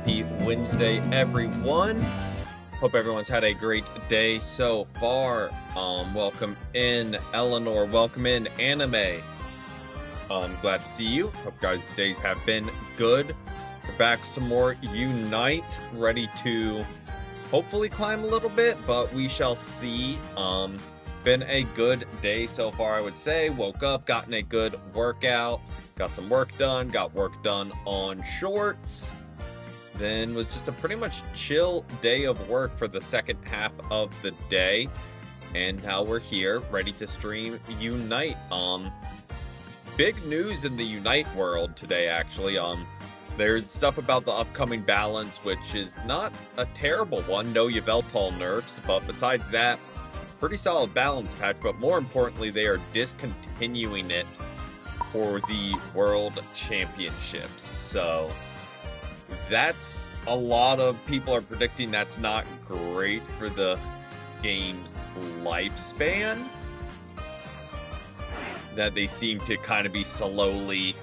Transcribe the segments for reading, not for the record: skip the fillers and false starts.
Happy Wednesday, everyone. Hope everyone's had a great day so far. Welcome in, Eleanor. Welcome in, Anime. Glad to see you. Hope you guys' days have been good. We're back with some more Unite, ready to hopefully climb a little bit, but we shall see. Been a good day so far, I would say. Woke up, gotten a good workout, got some work done, got work done on shorts. Then was just a pretty much chill day of work for the second half of the day. And now we're here, ready to stream Unite. Big news in the Unite world today, actually. There's stuff about the upcoming balance, which is not a terrible one. No Yveltal nerfs, but besides that, pretty solid balance patch. But more importantly, they are discontinuing it for the World Championships. So that's a lot of people are predicting that's not great for the game's lifespan. That they seem to kind of be slowly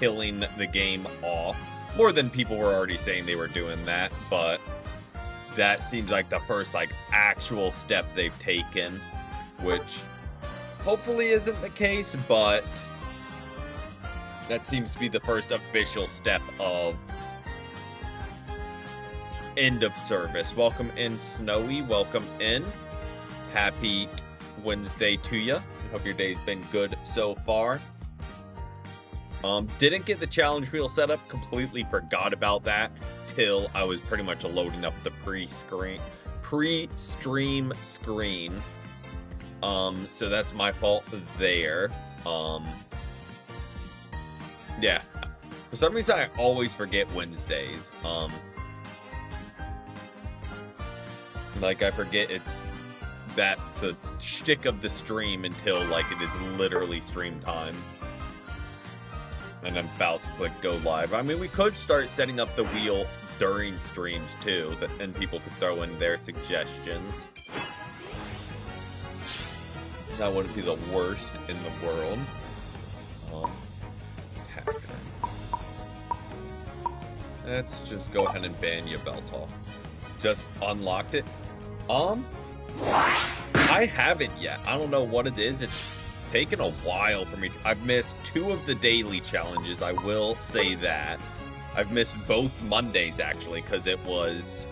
killing the game off. More than people were already saying they were doing that, but that seems like the first actual step they've taken, which hopefully isn't the case, but that seems to be the first official step of end of service. Welcome in, Snowy. Welcome in. Happy Wednesday to you. I hope your day's been good so far. Didn't get the challenge wheel set up. Completely forgot about that till I was pretty much loading up the pre-stream screen. So that's my fault there. Yeah. For some reason, I always forget Wednesdays. I forget that's a shtick of the stream until it is literally stream time. And I'm about to click go live. I mean, we could start setting up the wheel during streams too, and people could throw in their suggestions. That wouldn't be the worst in the world. Let's just go ahead and ban Yveltal. Just unlocked it. I haven't yet. I don't know what it is. It's taken a while for me. I've missed 2 of the daily challenges. I will say that. I've missed both Mondays actually, because it was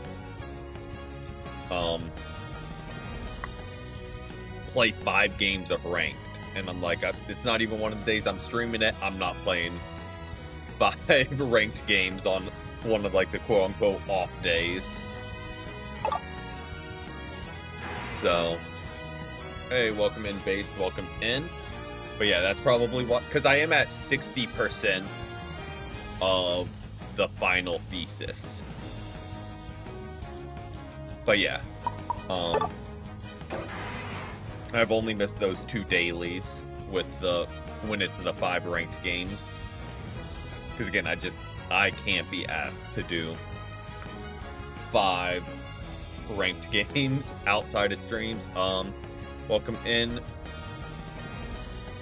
play 5 games of ranked, and I'm like, it's not even one of the days I'm streaming it. I'm not playing 5 ranked games on one of the quote-unquote off days. So, hey, welcome in, Based. Welcome in. But yeah, that's probably what, because I am at 60% of the final thesis. But yeah, I've only missed those 2 dailies with when it's the 5 ranked games. Because again, I can't be asked to do 5 ranked games outside of streams. Welcome in.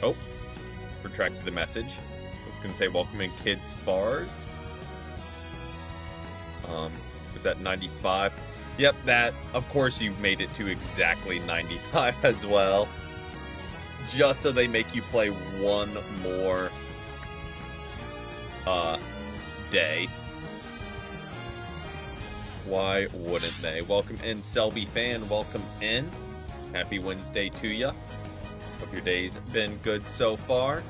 Oh, retracted the message. I was gonna say welcome in, Kid Spars. Was that 95? Yep, that, of course you made it to exactly 95 as well. Just so they make you play one more day. Why wouldn't they? Welcome in, Selby Fan. Welcome in. Happy Wednesday to you. Hope your day's been good so far.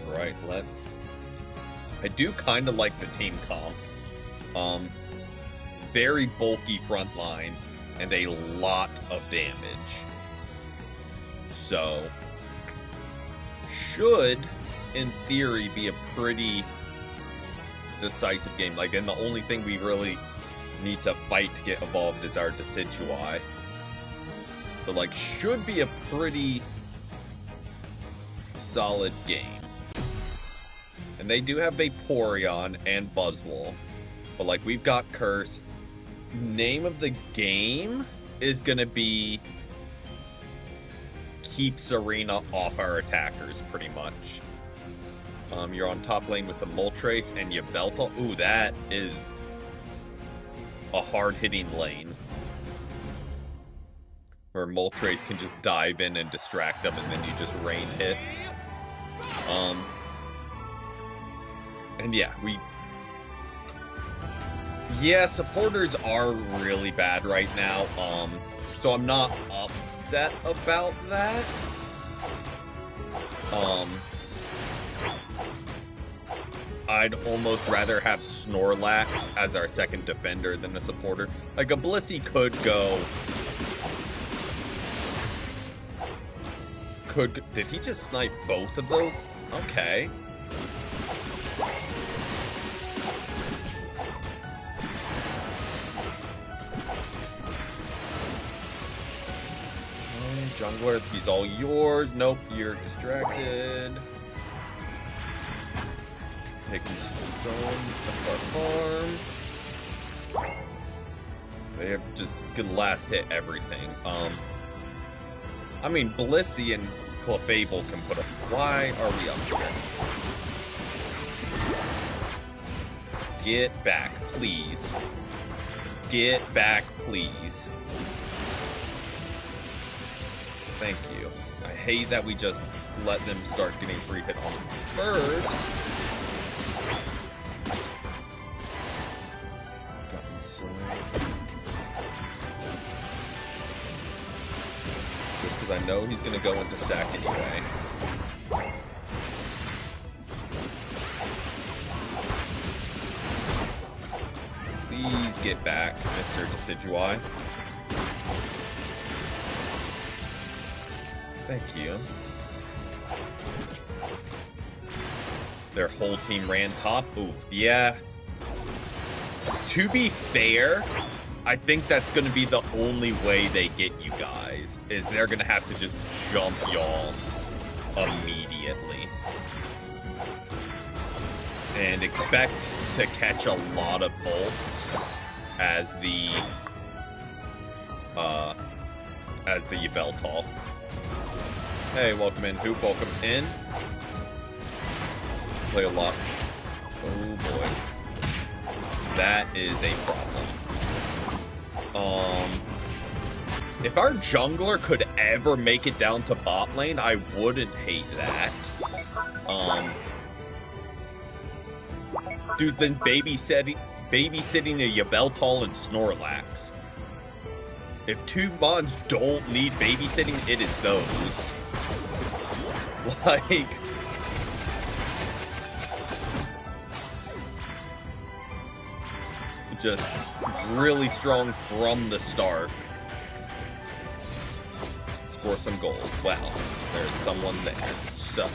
Alright, I do kind of like the team comp. Very bulky front line and a lot of damage. So, should, in theory, be a pretty decisive game. And the only thing we really need to fight to get evolved is our Decidueye. But, should be a pretty solid game. And they do have Vaporeon and Buzzwole. But, we've got Curse, name of the game is gonna be keep Serena off our attackers, pretty much. You're on top lane with the Moltres and Yveltal. Ooh, that is a hard-hitting lane. Where Moltres can just dive in and distract them, and then you just rain hits. And yeah, supporters are really bad right now. So I'm not upset about that. I'd almost rather have Snorlax as our second defender than a supporter. Like, a Blissey could go... Did he just snipe both of those? Okay. Jungler, he's all yours. Nope, you're distracted. Taking some of our farm. They have just can last hit everything. I mean, Blissey and Clefable can put up. Why are we up here? Get back, please. Get back, please. Thank you. I hate that we just let them start getting free hit on bird. Got me swing. Just because I know he's going to go into stack anyway. Please get back, Mr. Decidueye. Thank you. Their whole team ran top. Ooh, yeah. To be fair, I think that's going to be the only way they get you guys, is they're going to have to just jump y'all immediately. And expect to catch a lot of bolts as the Yveltal. Hey, welcome in, Hoop. Welcome in. Play a lot. Oh boy. That is a problem. If our jungler could ever make it down to bot lane, I wouldn't hate that. Dude, then babysitting a Yveltal and Snorlax. If two mods don't need babysitting, it is those. Like... just really strong from the start. Score some gold. Wow, there's someone there. So...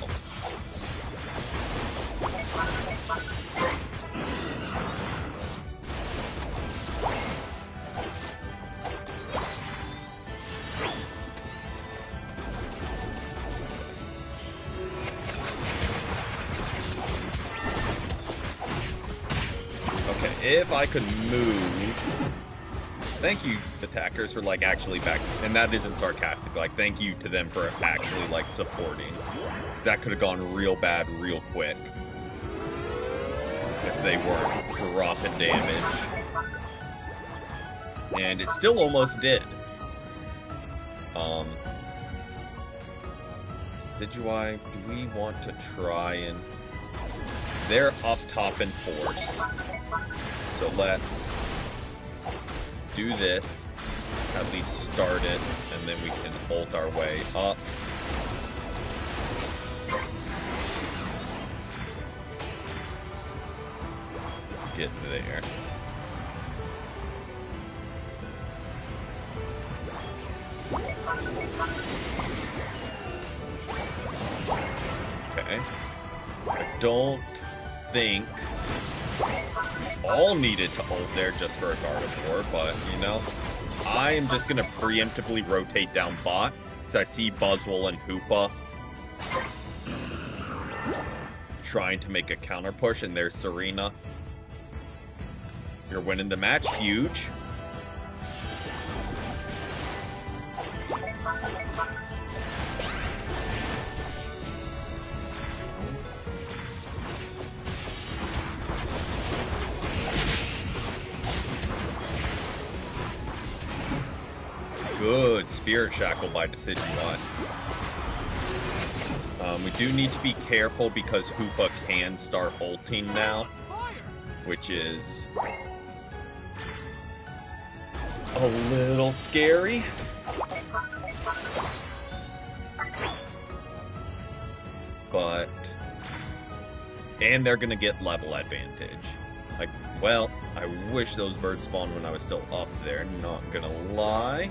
if I could move... Thank you, attackers, for, like, actually back... And that isn't sarcastic. Like, thank you to them for actually, like, supporting. That could have gone real bad real quick. If they weren't dropping damage. And it still almost did. Decidueye, do we want to try and... They're up top in force. So let's do this, at least start it, and then we can bolt our way up. Get there. Okay. I don't think all needed to ult there just for a Gardevoir, but, you know, I am just going to preemptively rotate down bot, because I see Buzzwole and Hoopa trying to make a counter push, and there's Serena. You're winning the match. Huge. Good Spirit Shackle by Decidueye. We do need to be careful because Hoopa can start ulting now, which is a little scary. But, and they're gonna get level advantage. Like, well, I wish those birds spawned when I was still up there, not gonna lie.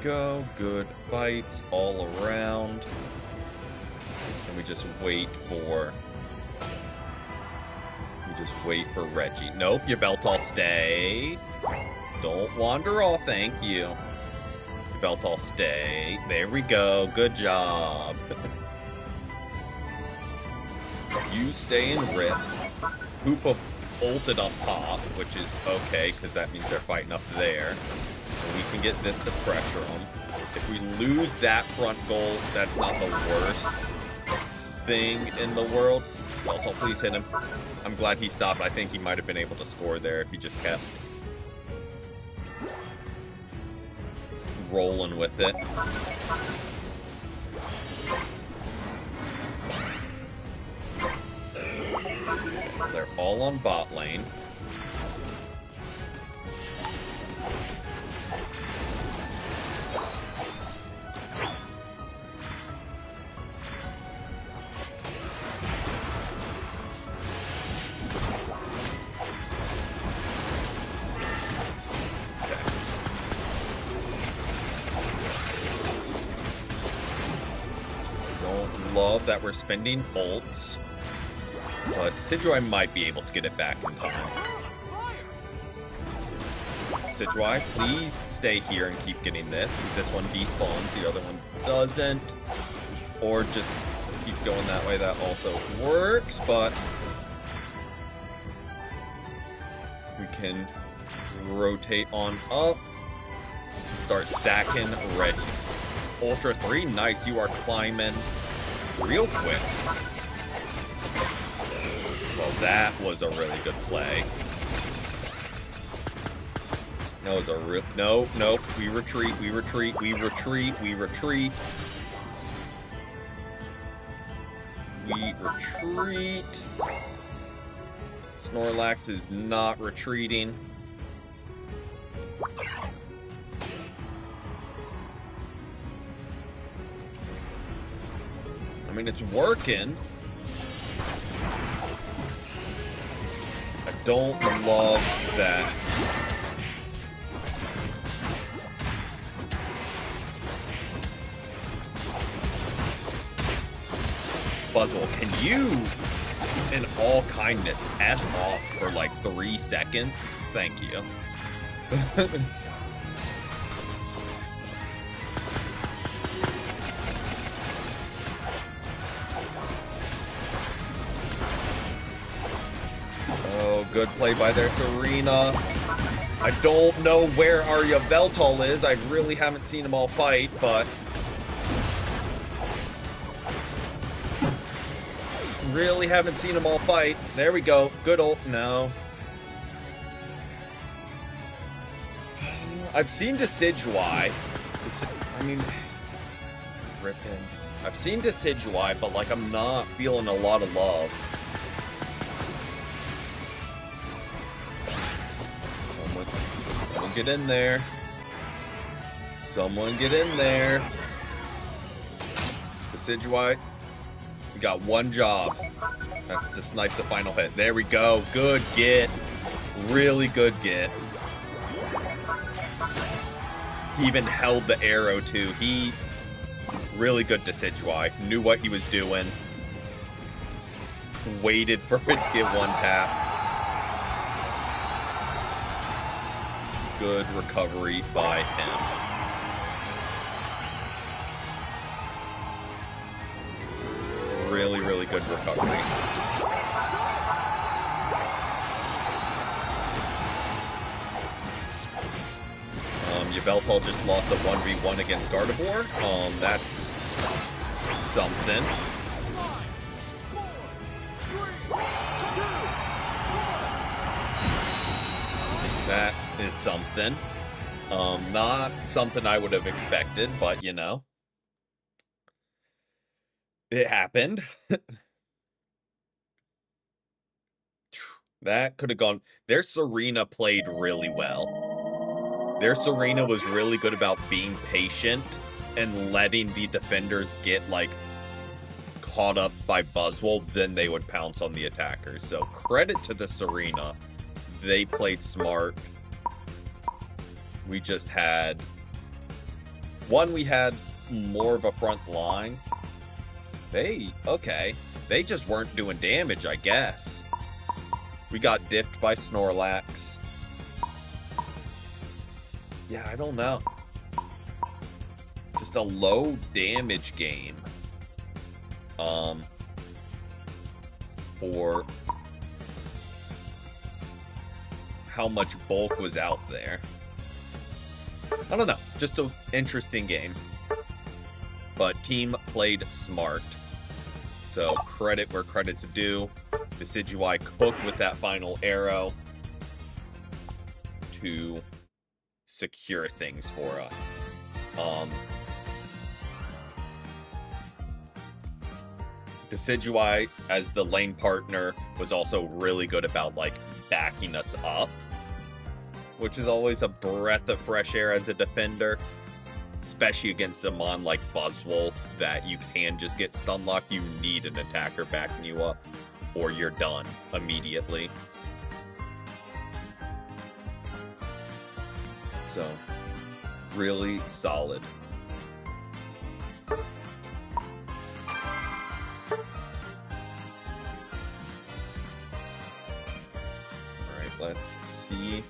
Go, good fights all around. And we just wait for Reggie. Nope, Yveltal, stay. Don't wander off, thank you. Yveltal, stay. There we go, good job. You stay in Rip. Hoopa ulted up top, which is okay, because that means they're fighting up there. And we can get this to pressure them. If we lose that front goal, that's not the worst thing in the world. Yveltal, please hit him. I'm glad he stopped. I think he might have been able to score there if he just kept rolling with it. They're all on bot lane. Love that we're spending ults, but Decidueye might be able to get it back in time. Decidueye, please stay here and keep getting this. This one despawns, the other one doesn't. Or just keep going that way, that also works, but we can rotate on up. Start stacking Reggie. Ultra 3, nice, you are climbing real quick. Well, that was a really good play. That was a real... No, no, we retreat, we retreat, we retreat, we retreat. We retreat. Snorlax is not retreating. I mean, it's working. I don't love that. Buzzwole, can you, in all kindness, F off for like 3 seconds? Thank you. Good play by their Serena. I don't know where our Yveltal is. I really haven't seen them all fight, but really haven't seen them all fight. There we go. Good ult. No. I've seen Decidueye. I mean, rip him. I've seen Decidueye, but like I'm not feeling a lot of love. Get in there. Someone get in there. Decidueye, you got one job. That's to snipe the final hit. There we go. Good get. Really good get. He even held the arrow too. He really good Decidueye. Knew what he was doing. Waited for it to get one tap. Good recovery by him. really, really good recovery. Yveltal just lost a 1v1 against Gardevoir. That's something. That is something. Not something I would have expected, but you know. It happened. That could have gone. Their Serena played really well. Their Serena was really good about being patient and letting the defenders get, like, caught up by Buzzwole, then they would pounce on the attackers. So credit to the Serena. They played smart. We just had... we had more of a front line. Okay. They just weren't doing damage, I guess. We got diffed by Snorlax. Yeah, I don't know. Just a low damage game. For how much bulk was out there. I don't know. Just an interesting game. But team played smart. So credit where credit's due. Decidueye cooked with that final arrow to secure things for us. Decidueye, as the lane partner, was also really good about, like, backing us up, which is always a breath of fresh air as a defender, especially against a mon like Buzzwole that you can just get stun locked. You need an attacker backing you up, or you're done immediately. So, really solid. Alright, let's see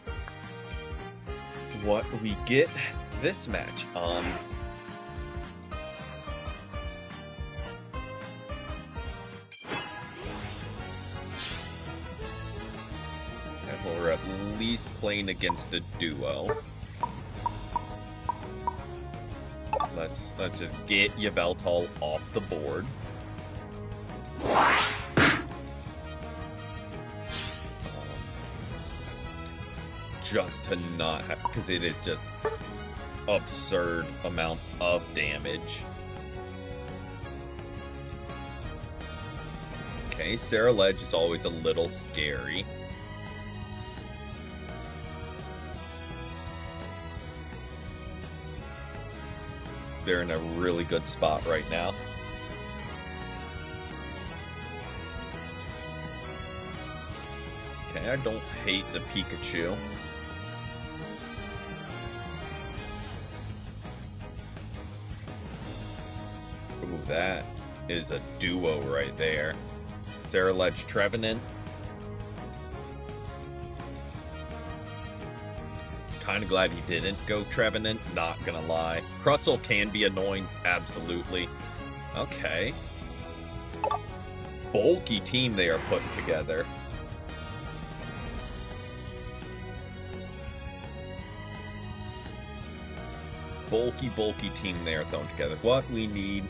what we get this match. And we're at least playing against a duo. Let's just get Yveltal off the board. Just to not have, because it is just absurd amounts of damage. Okay, Sarah Ledge is always a little scary. They're in a really good spot right now. Okay, I don't hate the Pikachu. Ooh, that is a duo right there. Sarah Ledge Trevenant. Kind of glad he didn't go Trevenant, not gonna lie. Crustle can be annoying, absolutely. Okay. Bulky team they are putting together. Bulky team they are throwing together. What we need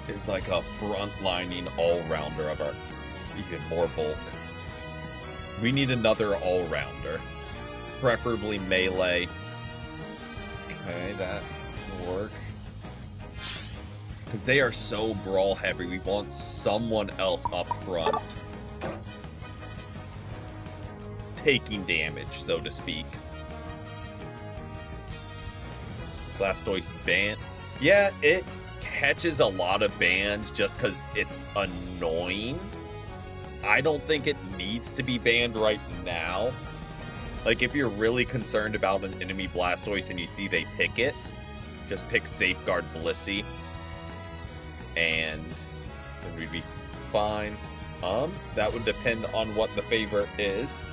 is like a front-lining all-rounder of our even more bulk. We need another all-rounder. Preferably melee. Okay, that will work. Because they are so brawl heavy, we want someone else up front taking damage, so to speak. Blastoise ban. Yeah, it catches a lot of bans just because it's annoying. I don't think it needs to be banned right now. Like, if you're really concerned about an enemy Blastoise and you see they pick it, just pick Safeguard Blissey, and then we'd be fine. That would depend on what the favorite is.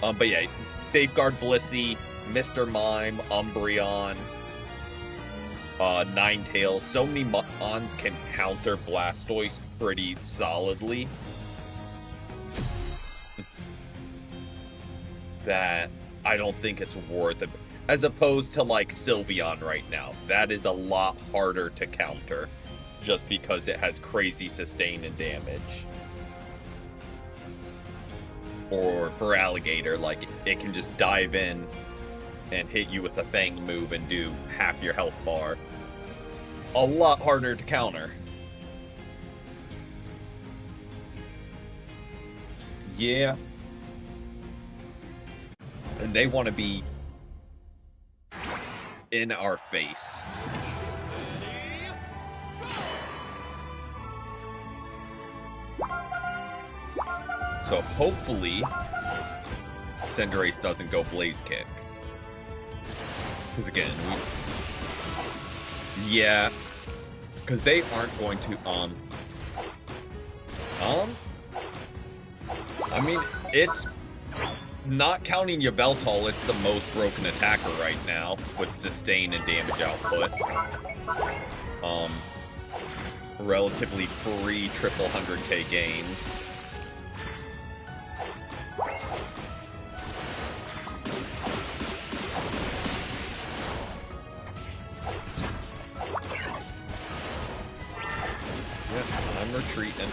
But yeah, Safeguard Blissey, Mr. Mime, Umbreon, Ninetales. So many Mons can counter Blastoise pretty solidly that I don't think it's worth it. As opposed to like Sylveon right now. That is a lot harder to counter just because it has crazy sustain and damage. Or for Alligator, like it can just dive in and hit you with a Fang move and do half your health bar. A lot harder to counter. Yeah. And they want to be in our face. So hopefully Cinderace doesn't go Blaze Kick. Because again, yeah. Because they aren't going to, I mean, it's not counting Yveltal, it's the most broken attacker right now with sustain and damage output. Relatively free triple 100k games. Yeah, I'm retreating.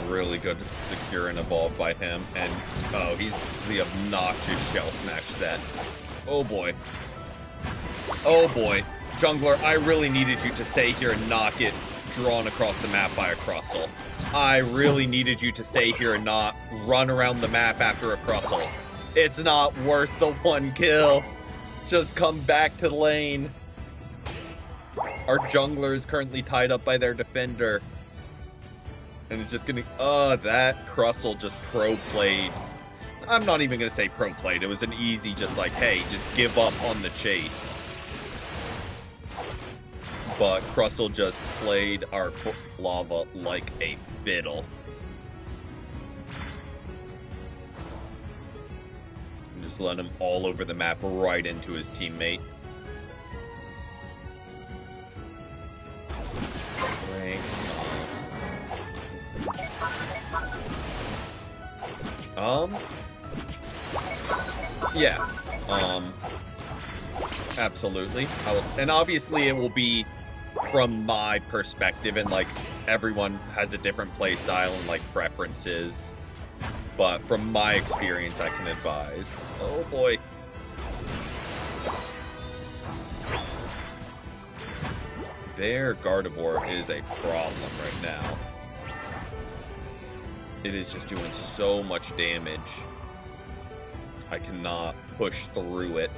Really good secure and evolve by him, and oh, he's the obnoxious Shell Smash set. Oh boy. Oh boy. Jungler, I really needed you to stay here and not get drawn across the map by a Crustle. I really needed you to stay here and not run around the map after a Crustle. It's not worth the one kill. Just come back to the lane. Our jungler is currently tied up by their defender. And it's just gonna, that Crustle just pro-played. I'm not even gonna say pro-played. It was an easy, just like, hey, just give up on the chase. But Crustle just played our lava like a fiddle. And just let him all over the map right into his teammate. Right. Yeah, absolutely. And obviously it will be from my perspective, and like everyone has a different play style and like preferences, but from my experience I can advise. Oh boy. Their Gardevoir is a problem right now. It is just doing so much damage. I cannot push through it.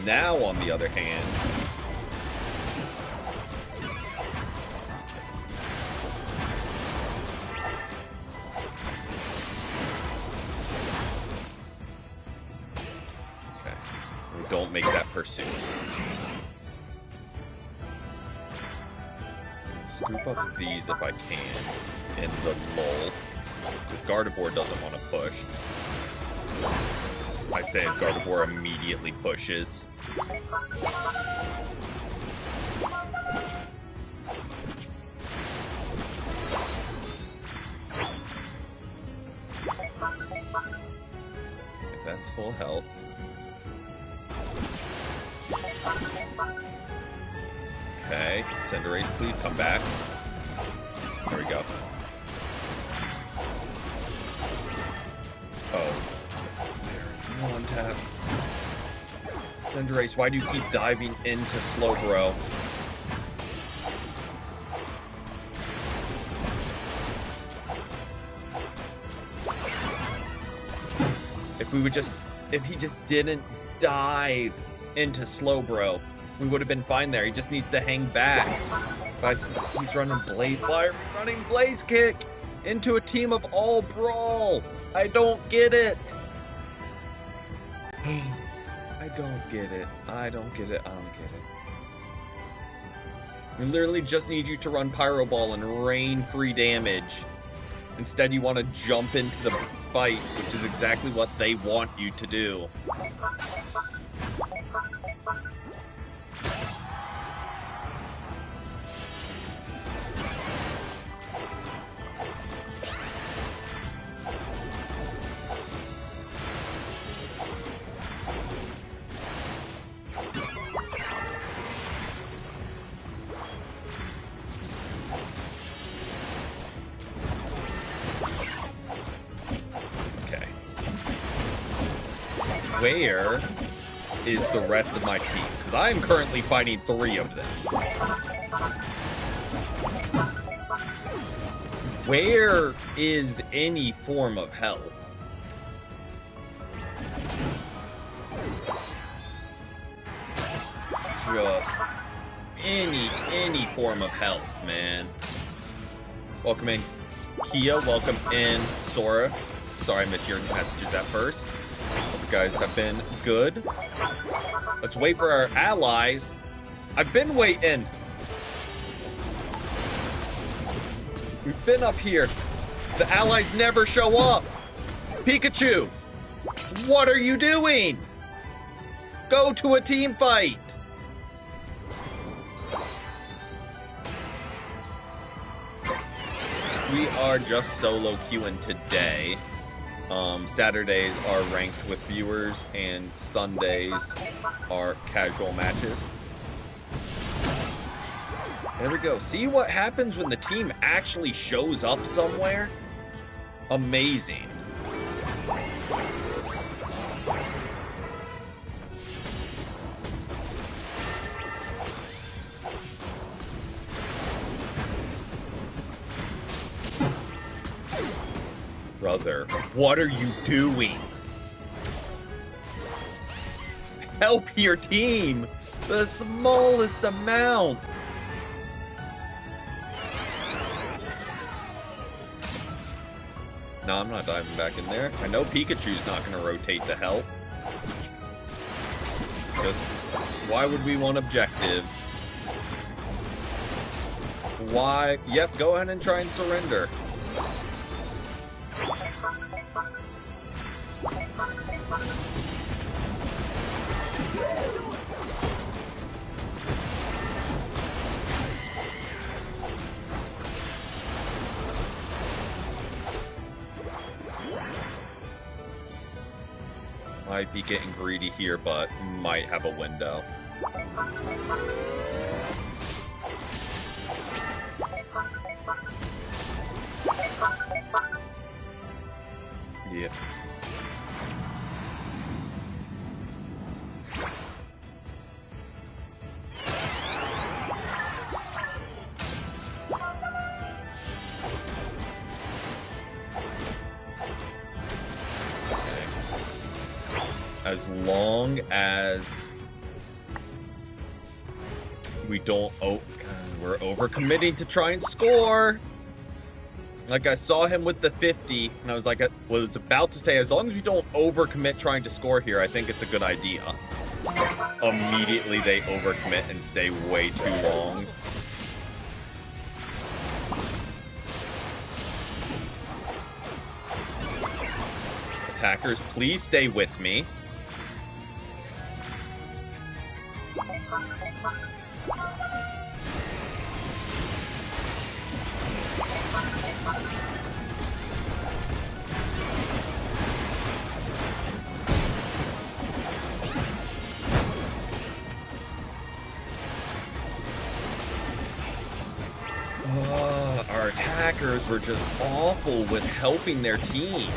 Now, on the other hand, okay, we don't make that pursuit. Scoop up these if I can in the lull. If Gardevoir doesn't want to push, I say as Gardevoir immediately pushes. Okay, that's full health. Okay, Cinderace, please come back. There we go. Oh. One tap. Cinderace, why do you keep diving into Slowbro? If he just didn't dive into Slowbro, we would have been fine there. He just needs to hang back. But he's running Blaze. Why are we running Blaze Kick? into a team of all Brawl. I don't get it. I don't get it. I don't get it. I don't get it. We literally just need you to run Pyro Ball and rain free damage. Instead, you want to jump into the fight, which is exactly what they want you to do. Where is the rest of my team? Because I am currently fighting 3 of them. Where is any form of help? Just any form of help, man. Welcome in, Kia. Welcome in, Sora. Sorry I missed your messages at first. Hope you guys have been good. Let's wait for our allies. I've been waiting. We've been up here. The allies never show up. Pikachu, what are you doing? Go to a team fight. We are just solo queuing today. Saturdays are ranked with viewers, and Sundays are casual matches. There we go. See what happens when the team actually shows up somewhere? Amazing. Brother, what are you doing? Help your team the smallest amount. No, I'm not diving back in there. I know Pikachu's not going to rotate to help. Because why would we want objectives? Why? Yep, go ahead and try and surrender. Might be getting greedy here, but might have a window. Yeah. As long as we don't, we're overcommitting to try and score. Like, I saw him with the 50, and I was like, was about to say, as long as we don't overcommit trying to score here, I think it's a good idea. Immediately they overcommit and stay way too long. Attackers, please stay with me. Our attackers were just awful with helping their team.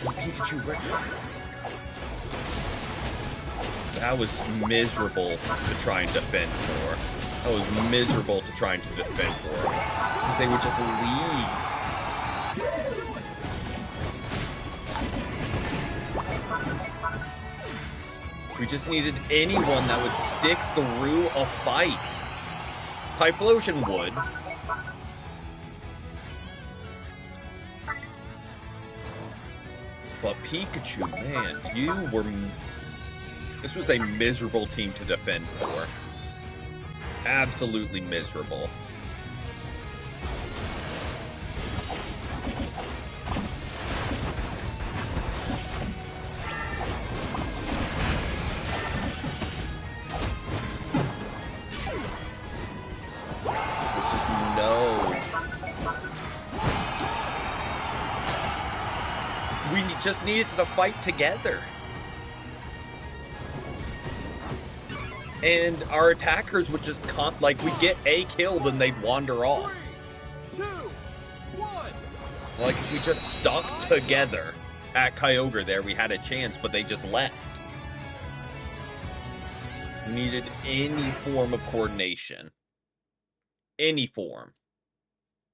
Pikachu, that was miserable to try and defend for. That was miserable to try and defend for. Because they would just leave. We just needed anyone that would stick through a fight. Typhlosion would. But Pikachu, man, you were... This was a miserable team to defend for. Absolutely miserable. Just needed to fight together. And our attackers would just like, we'd get a kill, then they'd wander off. 3, 2, 1. Like, if we just stuck together at Kyogre there, we had a chance, but they just left. We needed any form of coordination. Any form.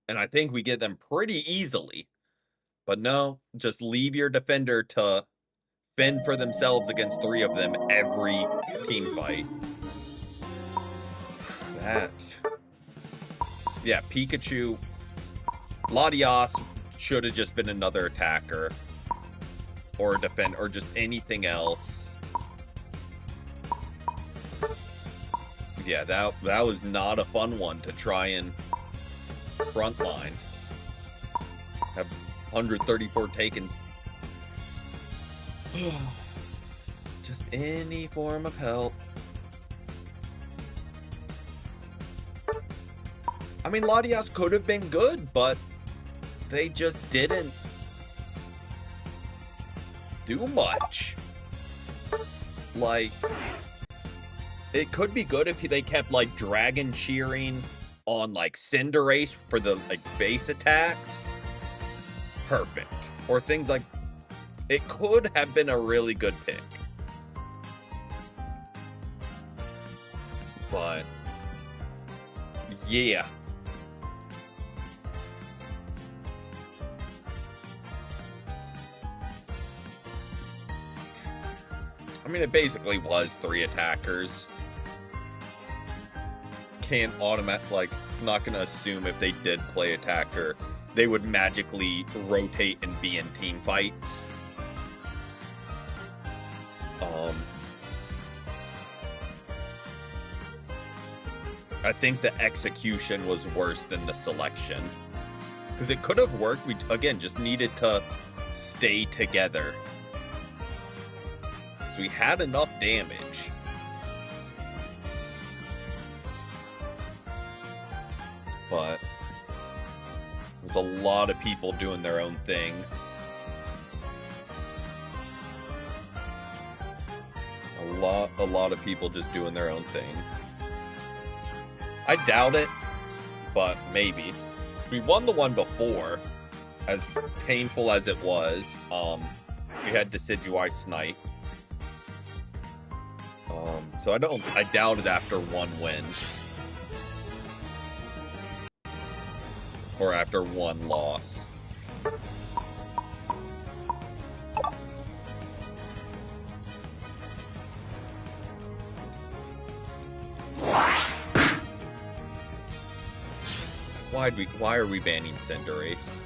And I think we get them pretty easily. But no, just leave your defender to fend for themselves against 3 of them every team fight. That... Yeah, Pikachu... Latias should have just been another attacker. Or a defender, or just anything else. Yeah, that was not a fun one to try and frontline. Have 134 takens. Just any form of help. I mean, Latias could have been good, but they just didn't do much. Like, it could be good if they kept, like, Dragon Cheering on, like, Cinderace for the, like, base attacks. Perfect. Or things like... It could have been a really good pick. But... yeah. I mean, it basically was 3 attackers. Can't automatically, like, not gonna assume if they did play attacker, they would magically rotate and be in team fights. I think the execution was worse than the selection. Because it could have worked, we, again, just needed to stay together. So we had enough damage. But there's a lot of people doing their own thing. A lot of people just doing their own thing. I doubt it, but maybe. We won the one before, as painful as it was. We had Decidueye Snipe. So I doubt it after one win. Or after one loss. Why are we banning Cinderace?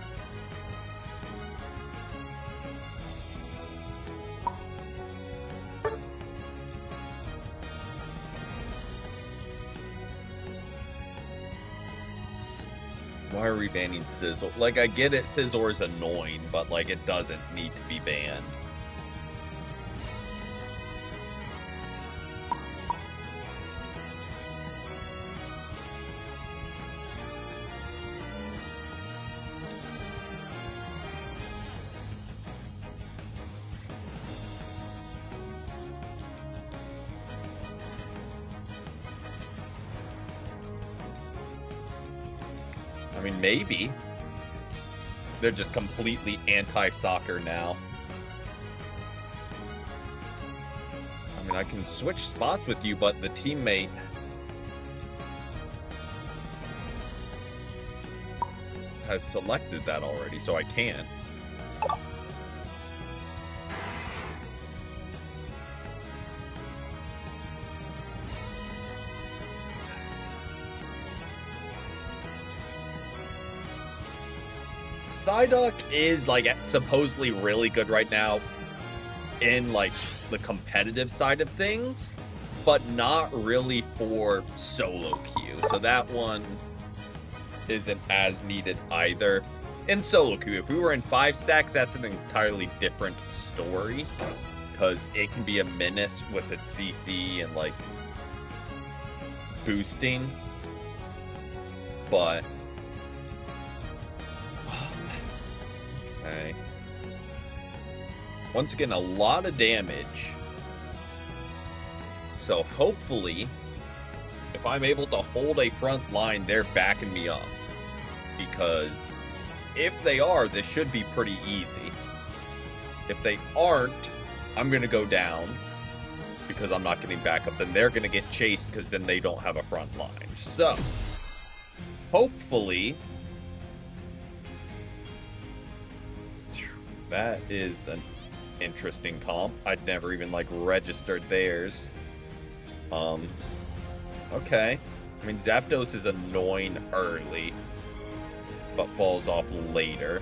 Why are we banning Scizor? Like, I get it, Scizor's annoying, but, like, it doesn't need to be banned. I mean, maybe. They're just completely anti-soccer now. I mean, I can switch spots with you, but the teammate... has selected that already, so I can't. Psyduck is, like, supposedly really good right now in, like, the competitive side of things, but not really for solo queue. So that one isn't as needed either. In solo queue, if we were in 5 stacks, that's an entirely different story, because it can be a menace with its CC and, like, boosting. But okay. Once again, a lot of damage. So hopefully, if I'm able to hold a front line, they're backing me up. Because if they are, this should be pretty easy. If they aren't, I'm going to go down because I'm not getting back up. Then they're going to get chased because then they don't have a front line. So, hopefully, that is an interesting comp. I'd never even, like, registered theirs. Okay. I mean, Zapdos is annoying early, but falls off later.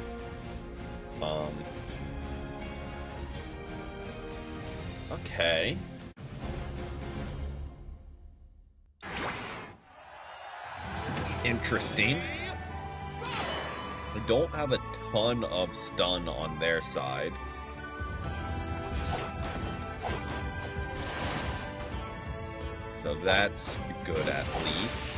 Okay. Interesting. I don't have a ton of stun on their side. So that's good at least.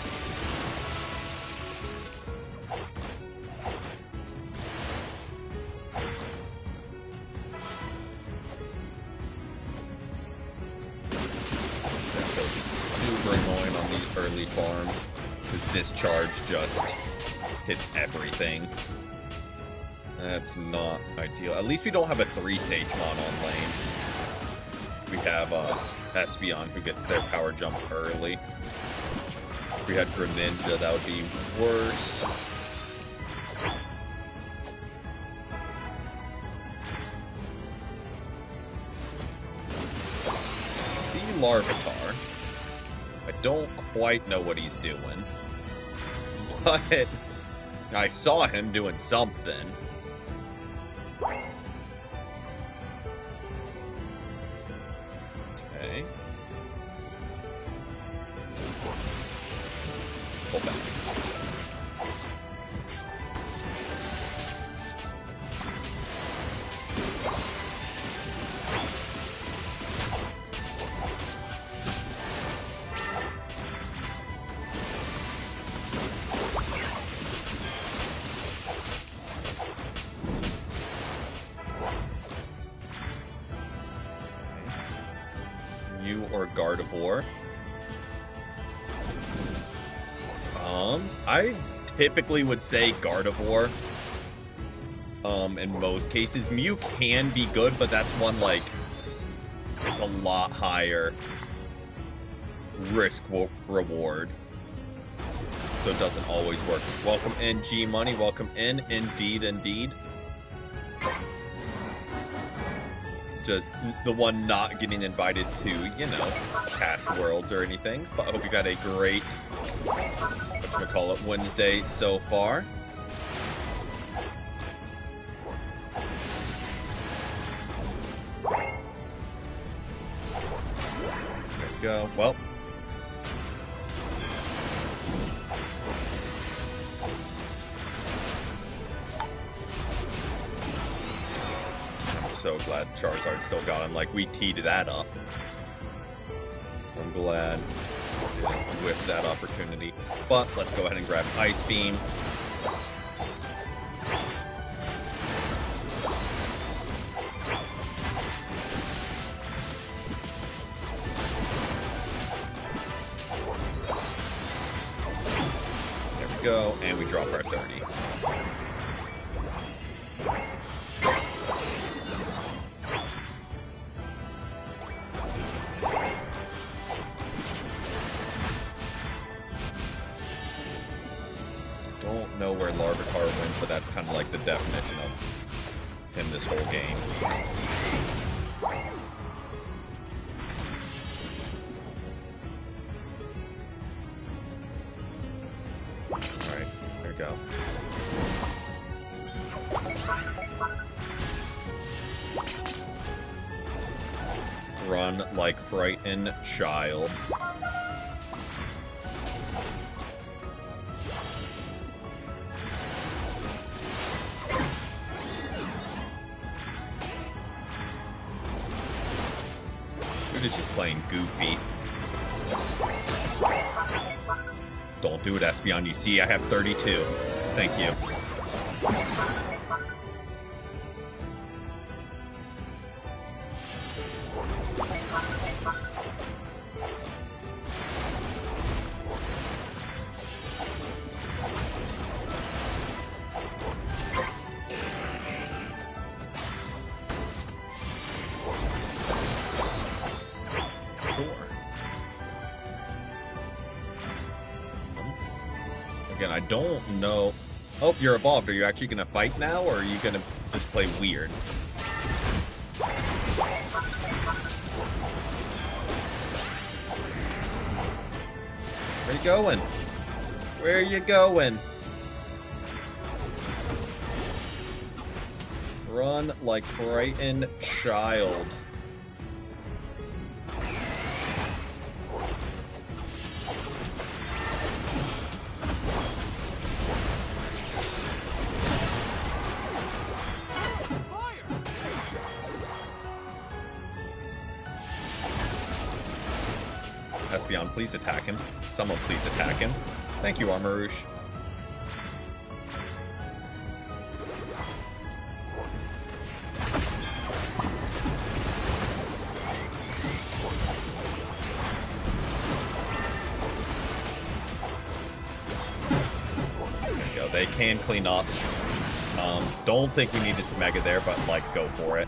Super annoying on these early farms, because Discharge just hits everything. That's not ideal. At least we don't have a 3-stage mon on lane. We have Espeon, who gets their power jump early. If we had Greninja, that would be worse. See Larvitar. I don't quite know what he's doing, but I saw him doing something. Okay. Pull back. Or Gardevoir. I typically would say Gardevoir. In most cases, Mew can be good, but that's one, like, it's a lot higher risk reward, so it doesn't always work. Welcome in, G Money. Welcome in. Indeed, indeed. Just the one not getting invited to, you know, Cast Worlds or anything. But I hope you got a great, whatchamacallit, Wednesday so far. There we go. Well. So glad Charizard still got him. Like, we teed that up. I'm glad we whiffed that opportunity. But let's go ahead and grab Ice Beam. There we go, and we drop our 30. Know where Larvitar went, but that's kind of like the definition of him this whole game. Alright, there we go. Run like frightened child. Dude is just playing goofy. Don't do it, Espeon. You see, I have 32. Thank you. Again, I don't know. Oh, you're evolved. Are you actually going to fight now, or are you going to just play weird? Where you going? Where are you going? Run like frightened child. Espeon, please attack him. Someone please attack him. Thank you, Armarouche. There we go. They can clean up. Don't think we needed to Mega there, but, like, go for it.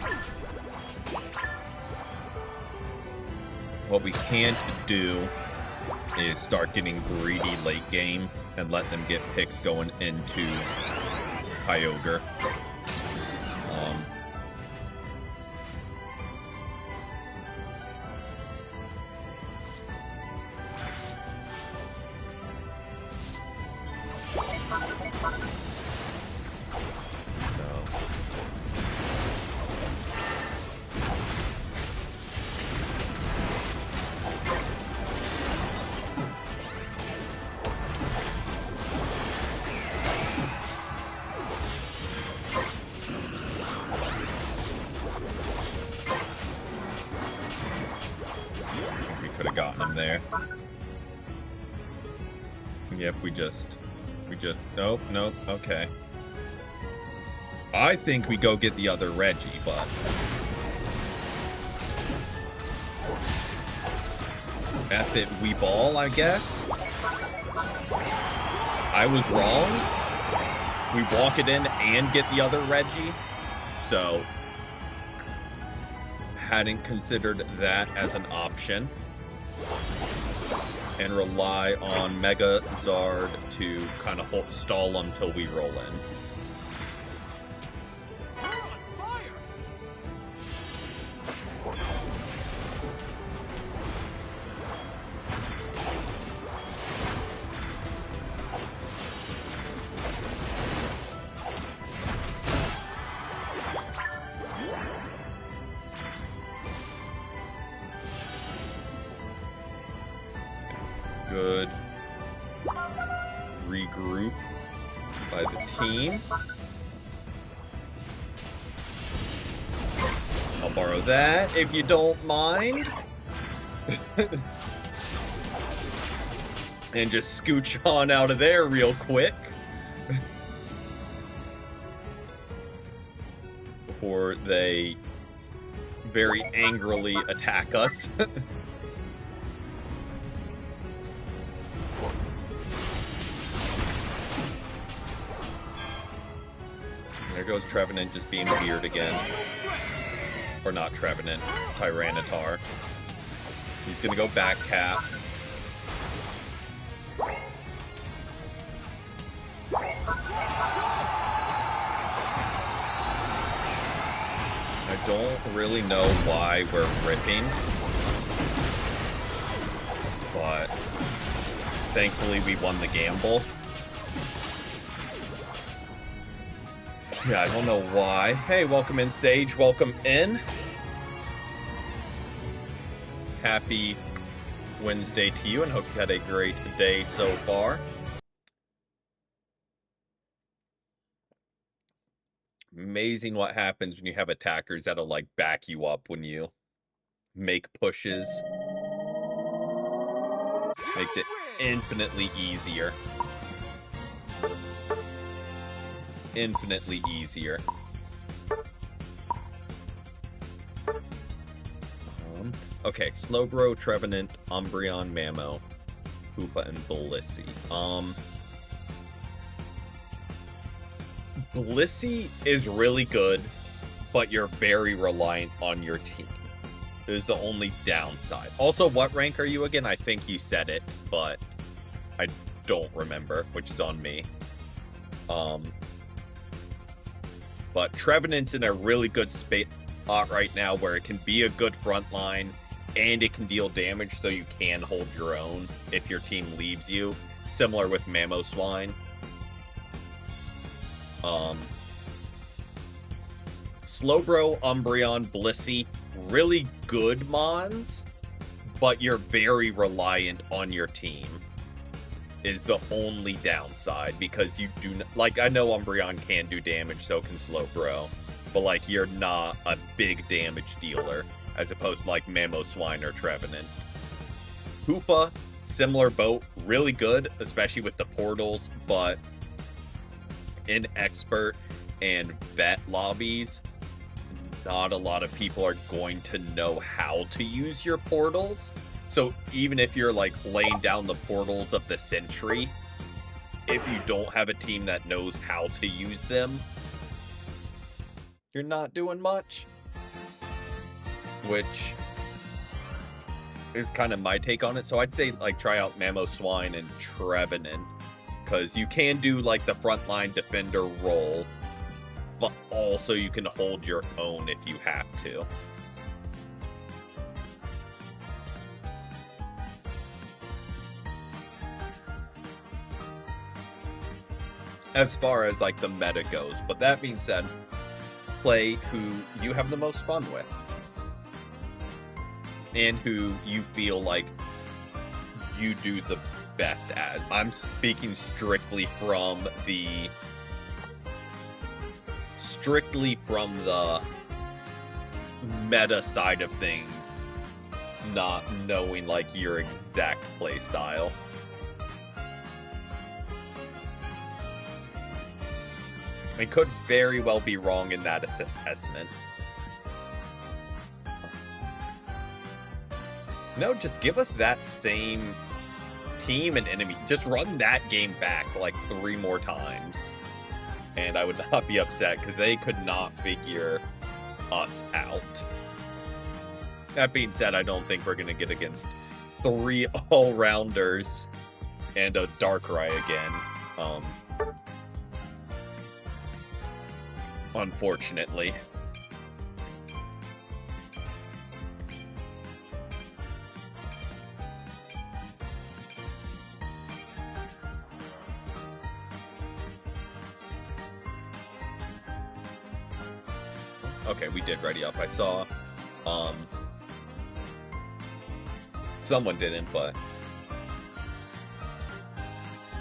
What we can't do is start getting greedy late game and let them get picks going into Kyogre. Could have gotten him there. Yep, we just, nope, okay. I think we go get the other Reggie, but... F it, we ball, I guess? I was wrong. We walk it in and get the other Reggie, so... Hadn't considered that as an option. And rely on Mega Zard to kind of stall him till we roll in. Good regroup by the team. I'll borrow that if you don't mind. And just scooch on out of there real quick. Before they very angrily attack us. There goes Trevenant just being weird again. Or not Trevenant, Tyranitar. He's gonna go back cap. I don't really know why we're ripping. But thankfully we won the gamble. Yeah, I don't know why. Hey, welcome in, Sage. Welcome in. happy Wednesday to you, and hope you had a great day so far. Amazing what happens when you have attackers that'll, like, back you up when you make pushes. Makes it infinitely easier. Infinitely easier. Okay, Slowbro, Trevenant, Umbreon, Mamo, Hoopa, and Blissey. Blissey is really good, but you're very reliant on your team. Is the only downside. Also, what rank are you again? I think you said it, but I don't remember, which is on me. But Trevenant's in a really good spot right now where it can be a good front line and it can deal damage, so you can hold your own if your team leaves you. Similar with Mamoswine. Slowbro, Umbreon, Blissey, really good mons, but you're very reliant on your team is the only downside, because you do not, like, I know Umbreon can do damage, so can Slowbro, but like, you're not a big damage dealer as opposed to like Mamoswine or Trevenant. Hoopa, similar boat, really good, especially with the portals, but in expert and vet lobbies, not a lot of people are going to know how to use your portals. So even if you're like laying down the portals of the Sentry, if you don't have a team that knows how to use them, you're not doing much. Which is kind of my take on it. So I'd say like try out Mamoswine and Trevenant, because you can do like the frontline defender role, but also you can hold your own if you have to. As far as like the meta goes, but that being said, play who you have the most fun with and who you feel like you do the best at. I'm speaking strictly from the meta side of things, not knowing like your exact play style. I could very well be wrong in that assessment. No, just give us that same team and enemy. Just run that game back like 3 more times. And I would not be upset, because they could not figure us out. That being said, I don't think we're going to get against 3 all-rounders and a Darkrai again. Unfortunately. Okay, we did ready up. I saw, someone didn't, but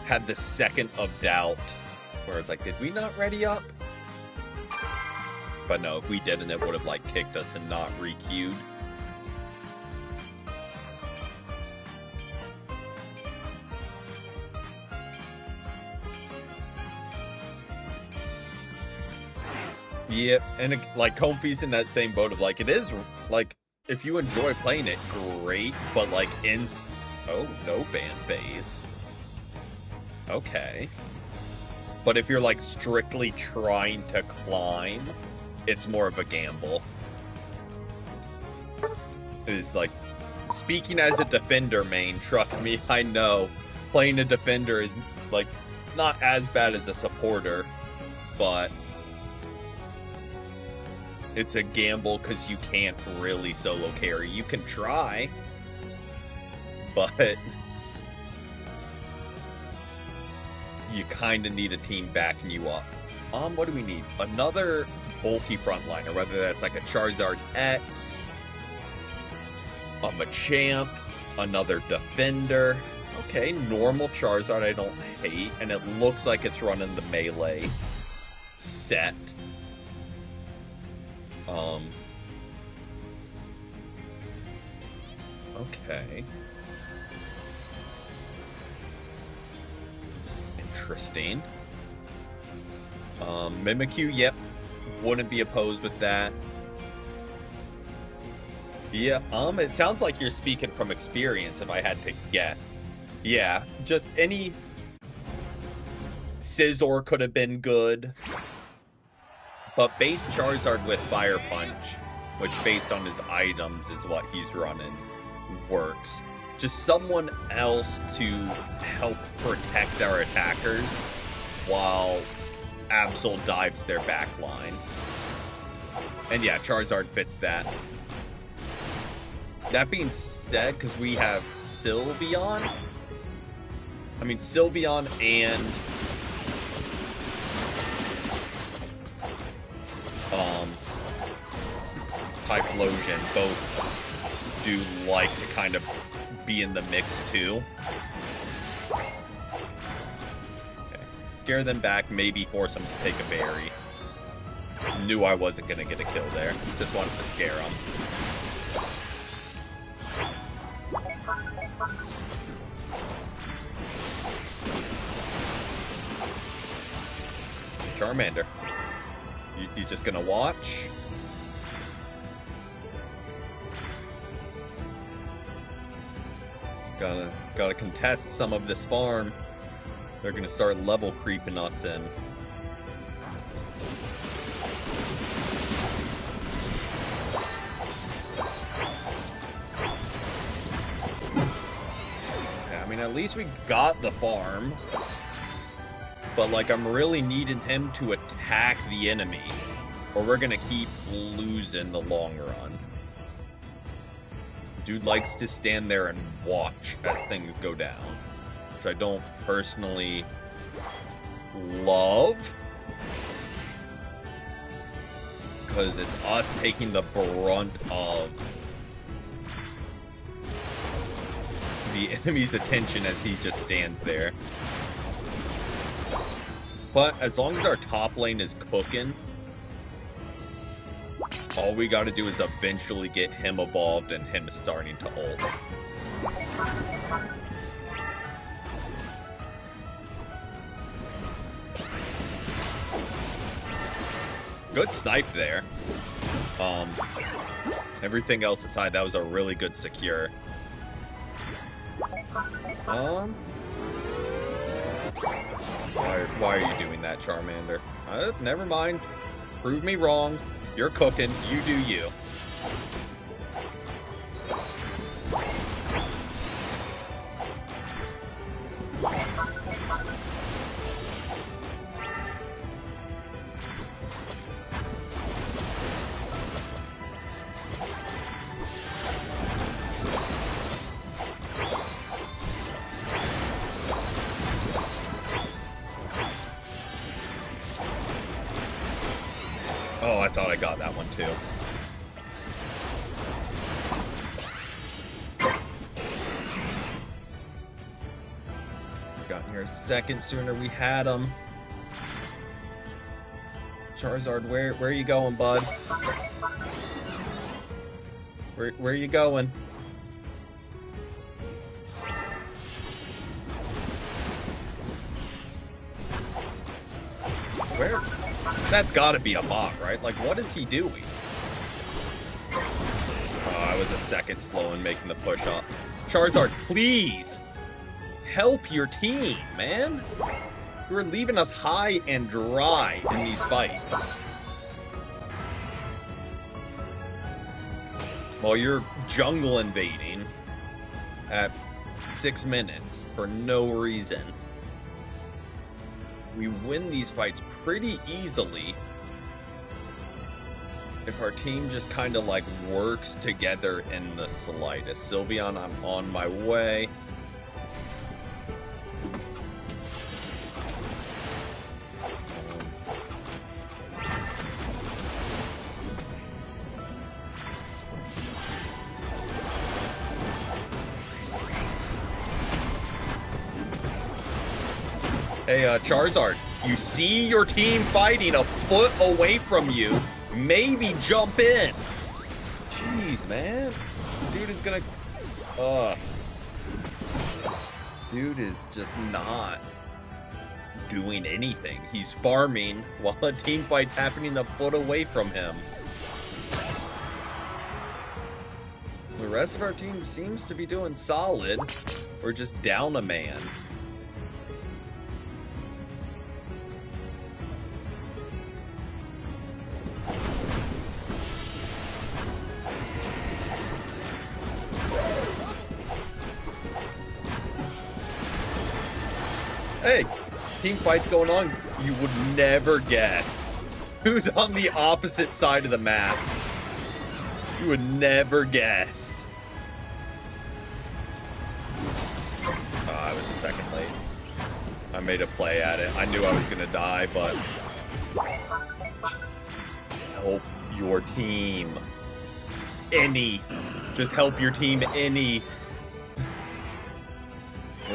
had the second of doubt where it's like, did we not ready up? But no, if we didn't, it would have like kicked us and not re-queued. Yeah, and like Comfy's in that same boat of like, it is like, if you enjoy playing it, great, but like oh, no ban phase. Okay. But if you're like strictly trying to climb, it's more of a gamble. It is like, speaking as a defender main, trust me, I know playing a defender is like not as bad as a supporter, but it's a gamble because you can't really solo carry. You can try, but you kind of need a team backing you up. What do we need? Another bulky frontliner, whether that's like a Charizard X, A Machamp, another Defender. Okay, normal Charizard I don't hate, and it looks like it's running the melee set. Okay. Interesting. Mimikyu, yep. Wouldn't be opposed with that. Yeah, it sounds like you're speaking from experience if I had to guess. Yeah, just any Scizor could have been good. But base Charizard with Fire Punch, which based on his items is what he's running, works. Just someone else to help protect our attackers while Absol dives their back line. And yeah, Charizard fits that. That being said, because we have Sylveon. I mean, Sylveon and Typhlosion both do like to kind of be in the mix too. Okay. Scare them back, maybe force them to take a berry. Knew I wasn't going to get a kill there. Just wanted to scare them. Charmander. You just gonna watch? Gotta contest some of this farm. They're gonna start level creeping us in. I mean, at least we got the farm. But, like, I'm really needing him to attack the enemy, or we're gonna keep losing the long run. Dude likes to stand there and watch as things go down, which I don't personally love, because it's us taking the brunt of the enemy's attention as he just stands there. But as long as our top lane is cooking, all we gotta do is eventually get him evolved and him starting to ult. Good snipe there. Everything else aside, that was a really good secure. Why are you doing that, Charmander? Never mind. Prove me wrong. You're cooking. You do you. Oh, I thought I got that one too. Got here a second sooner we had him. Charizard, where are you going, bud? Where are you going? Where? That's gotta be a bot, right? Like, what is he doing? Oh, I was a second slow in making the push up. Charizard, please! Help your team, man! You're leaving us high and dry in these fights. While you're jungle invading at 6 minutes for no reason. We win these fights pretty easily if our team just kind of like works together in the slightest. Sylveon, I'm on my way. Hey, Charizard, you see your team fighting a foot away from you. Maybe jump in. Jeez, man. Dude is gonna... Dude is just not doing anything. He's farming while a team fight's happening a foot away from him. The rest of our team seems to be doing solid. We're just down a man. Hey, team fights going on. You would never guess who's on the opposite side of the map. You would never guess. I was a second late. I made a play at it. I knew I was gonna die, but help your team. Just help your team any.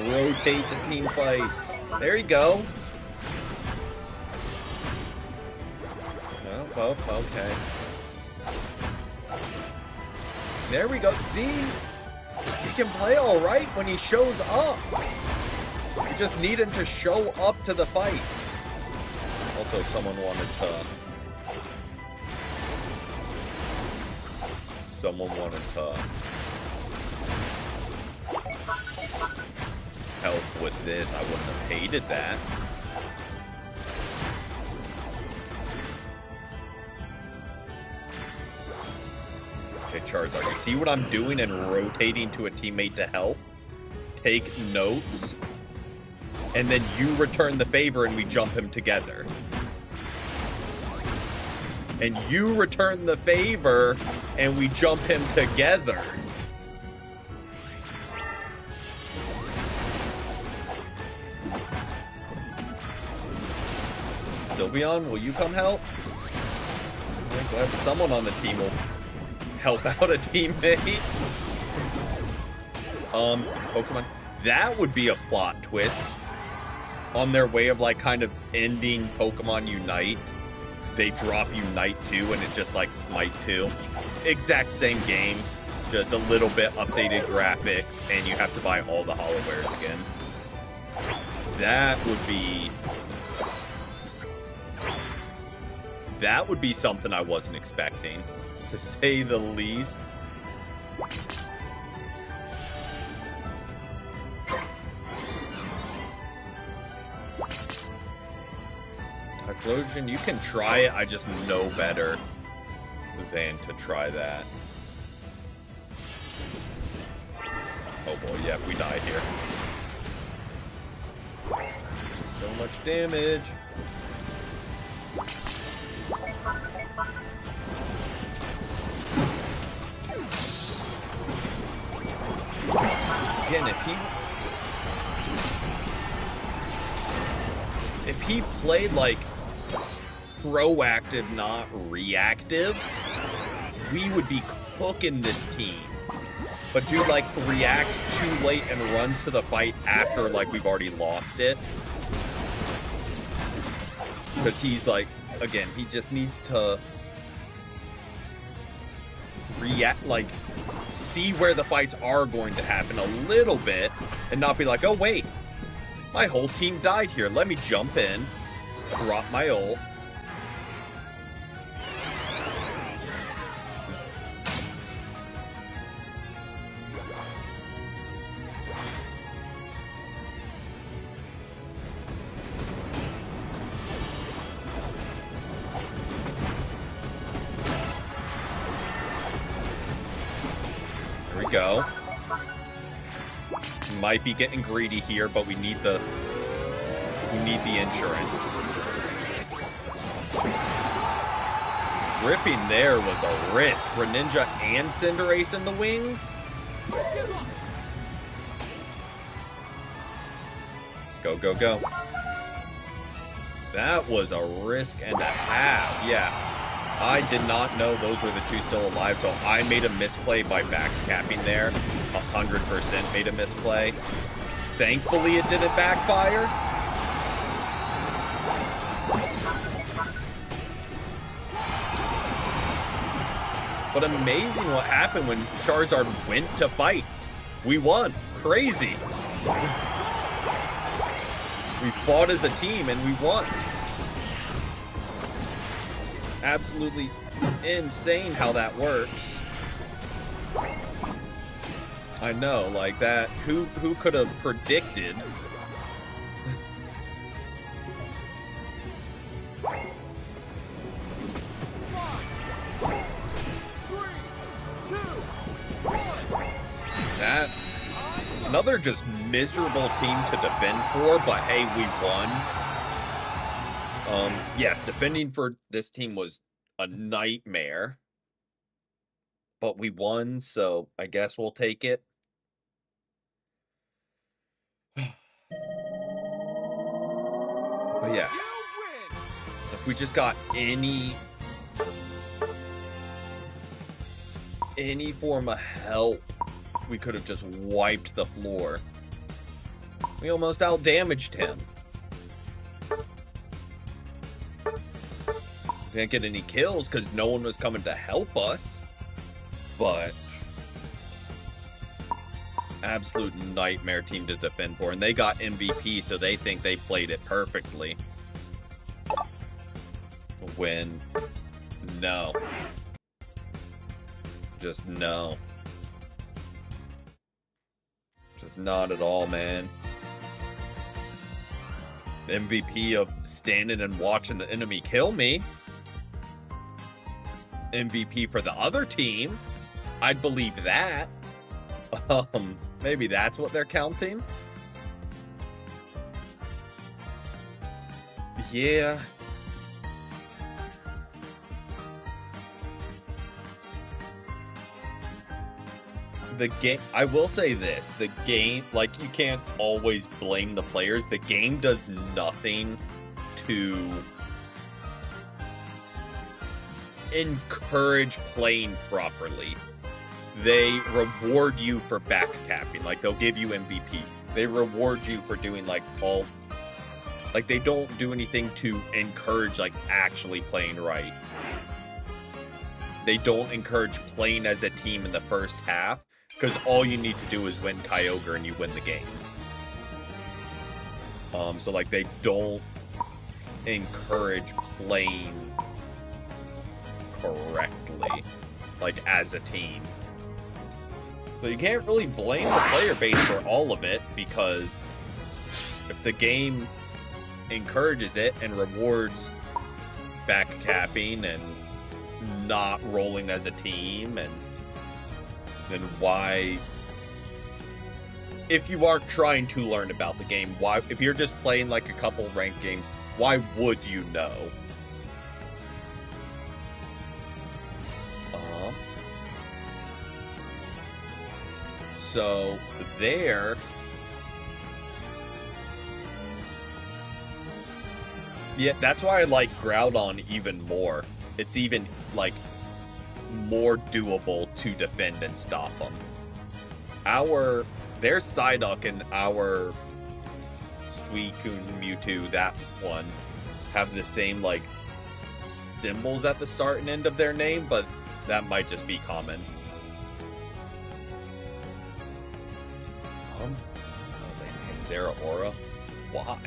Rotate the team fights. There you go. Oh, okay. There we go. See? He can play all right when he shows up. We just need him to show up to the fights. Also, someone wanted to help with this. I wouldn't have hated that. Okay, Charizard, you see what I'm doing and rotating to a teammate to help? Take notes. And then you return the favor and we jump him together. And you return the favor and we jump him together. Sylveon, will you come help? I'm glad someone on the team will help out a teammate. Pokemon. That would be a plot twist. On their way of, like, kind of ending Pokemon Unite. They drop Unite 2 and it's just like Smite 2. Exact same game. Just a little bit updated graphics and you have to buy all the holowares again. That would be something I wasn't expecting, to say the least. Typhlosion, you can try it, I just know better than to try that. Oh boy, yeah, we die here. Just so much damage. Again, if he played like proactive, not reactive, we would be cooking this team. But dude like reacts too late and runs to the fight after like we've already lost it. Because he's like, again, he just needs to react, like, see where the fights are going to happen a little bit and not be like, oh wait, my whole team died here, let me jump in, drop my ult. Go. Might be getting greedy here, but we need the insurance. Ripping there was a risk. Greninja and Cinderace in the wings. Go, go, go. That was a risk and a half. Yeah. I did not know those were the two still alive, so I made a misplay by backcapping there. 100% made a misplay. Thankfully, it didn't backfire. But amazing what happened when Charizard went to fights. We won. Crazy. We fought as a team and we won. Absolutely insane how that works. I know, like that. Who could have predicted? That another just miserable team to defend for, but hey, we won. Yes, defending for this team was a nightmare, but we won, so I guess we'll take it. But yeah, if we just got any form of help, we could have just wiped the floor. We almost outdamaged him. Didn't get any kills because no one was coming to help us. But absolute nightmare team to defend for. And they got MVP, so they think they played it perfectly. When no. Just no. Just not at all, man. MVP of standing and watching the enemy kill me. MVP for the other team. I'd believe that. Maybe that's what they're counting. Yeah. The game, I will say this, the game, like, you can't always blame the players. The game does nothing to encourage playing properly. They reward you for backcapping, like they'll give you MVP. They reward you for doing like all, like they don't do anything to encourage like actually playing right. They don't encourage playing as a team in the first half, because all you need to do is win Kyogre and you win the game. So like they don't encourage playing correctly, like as a team. So you can't really blame the player base for all of it, because if the game encourages it and rewards backcapping and not rolling as a team, and then why, if you aren't trying to learn about the game, why, if you're just playing like a couple ranked games, why would you know? So there, yeah, that's why I like Groudon even more. It's even like more doable to defend and stop them. Their Psyduck and our Suicune Mewtwo, that one, have the same like symbols at the start and end of their name, but that might just be common. Oh, they named Zeraora. Why?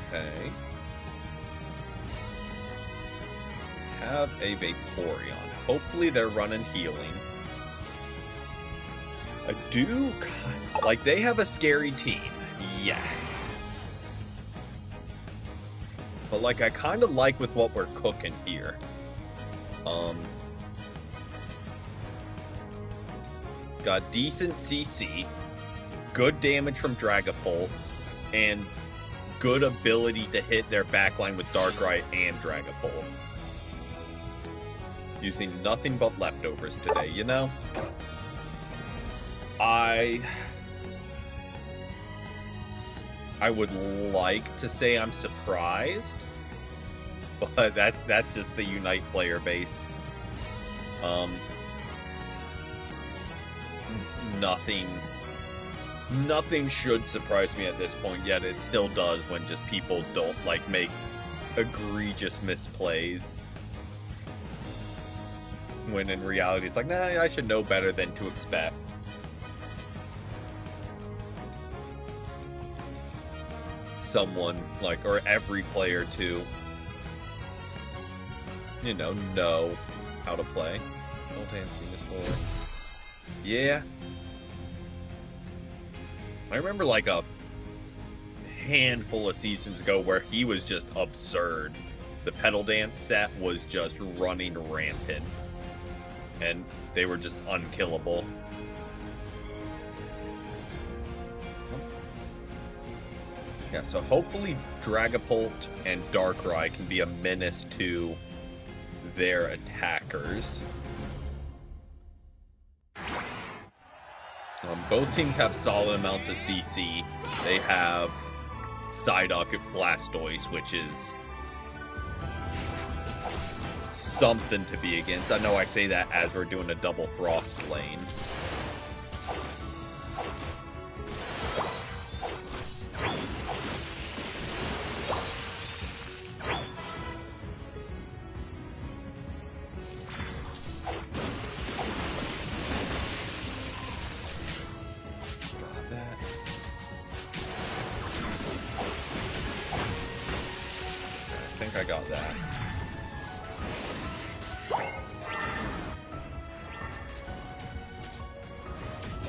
Okay. Have a Vaporeon. Hopefully they're running healing. I do, like, they have a scary team. Yes. But, like, I kind of like with what we're cooking here. Got decent CC, good damage from Dragapult, and good ability to hit their backline with Darkrai and Dragapult. Using nothing but leftovers today, you know? I would like to say I'm surprised, but that's just the Unite player base. Nothing should surprise me at this point, yet it still does when just people don't, like, make egregious misplays. When in reality, it's like, nah, I should know better than to expect. Someone, like, or every player to, you know how to play. Old hands, Venus 4. Yeah. I remember, like, a handful of seasons ago where he was just absurd. The pedal dance set was just running rampant. And they were just unkillable. Yeah, so hopefully Dragapult and Darkrai can be a menace to their attackers. Both teams have solid amounts of CC. They have Psyduck and Blastoise, which is something to be against. I know I say that as we're doing a double Frost lane. I got that.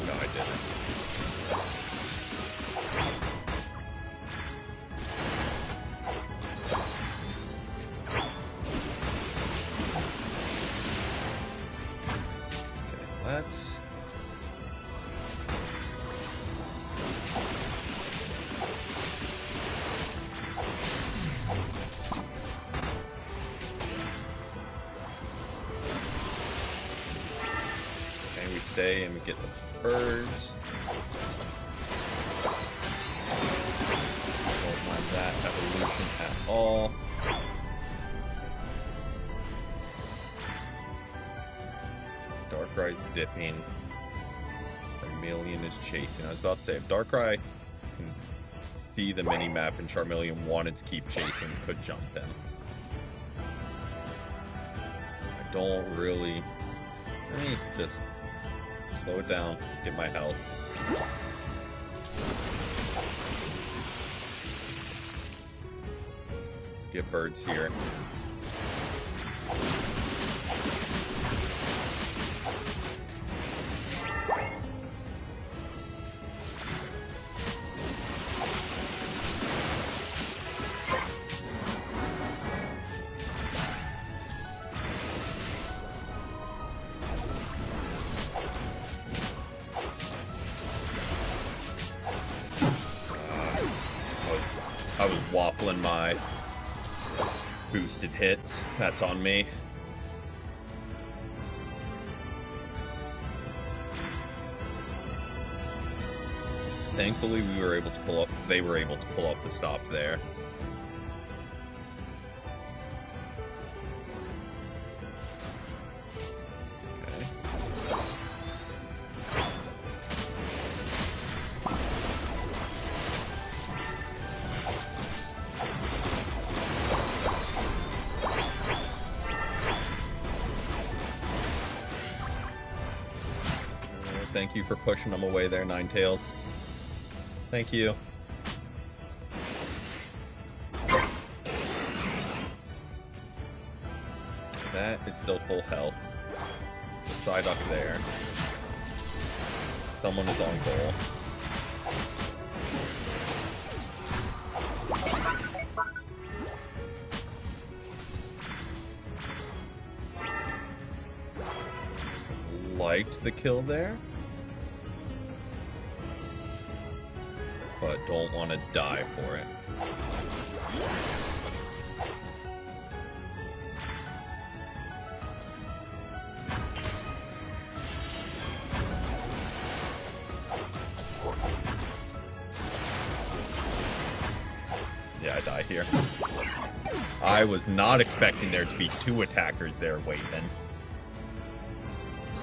No, I didn't. Okay, let's... stay and we get the birds. Don't mind that evolution at all. Darkrai's dipping. Charmeleon is chasing. I was about to say, if Darkrai can see the mini-map and Charmeleon wanted to keep chasing, could jump them. I don't really... Let me just... slow it down, get my health. Get birds here. I was waffling my boosted hits. That's on me. Thankfully, we were able to pull up. They were able to pull up the stop there. Thank you for pushing them away there, Ninetales. Thank you. That is still full health. Psyduck there. Someone is on goal. Liked the kill there. But don't want to die for it. Yeah, I die here. I was not expecting there to be two attackers there waiting.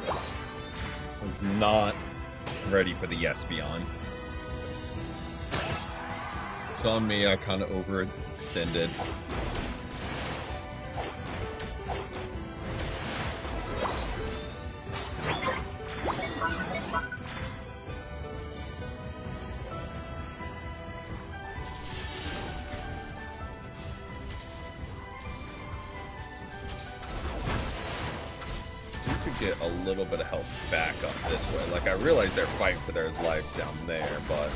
Was not ready for the Espeon. It's on me, I kind of overextended. Get a little bit of help back up this way. Like, I realize they're fighting for their lives down there, but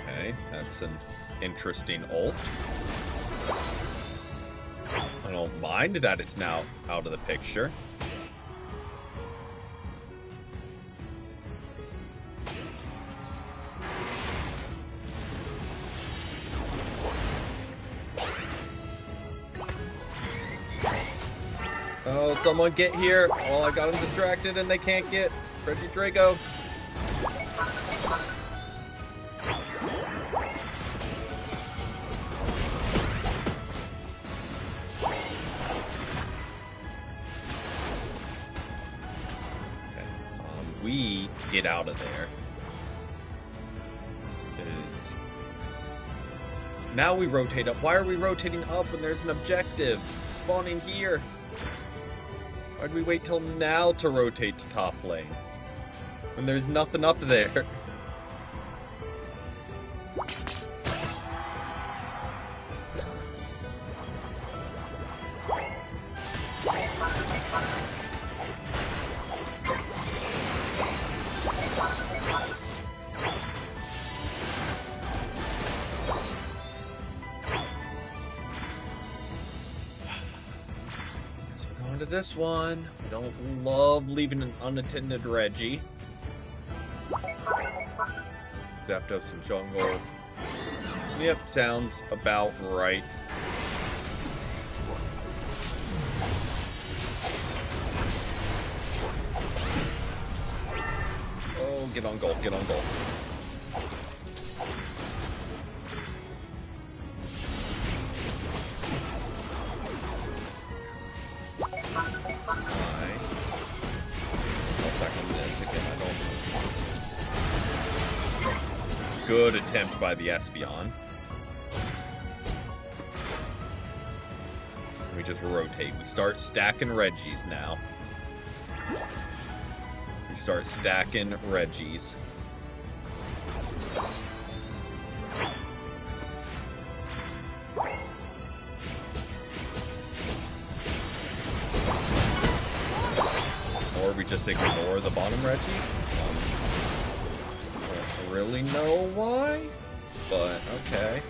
okay, that's an interesting ult. I don't mind that it's now out of the picture. Oh, someone get here. Oh, I got him distracted and they can't get Regidrago. Okay, we get out of there. Now we rotate up. Why are we rotating up when there's an objective spawning here? Why'd we wait till now to rotate to top lane? When there's nothing up there. To this one. I don't love leaving an unattended Reggie. Zapdos in jungle. Yep, sounds about right. Oh, get on goal, get on goal. Good attempt by the Espeon. We just rotate. We start stacking Reggies now. We start stacking Reggies. Or we just ignore the bottom Reggie. I don't really know why, but okay.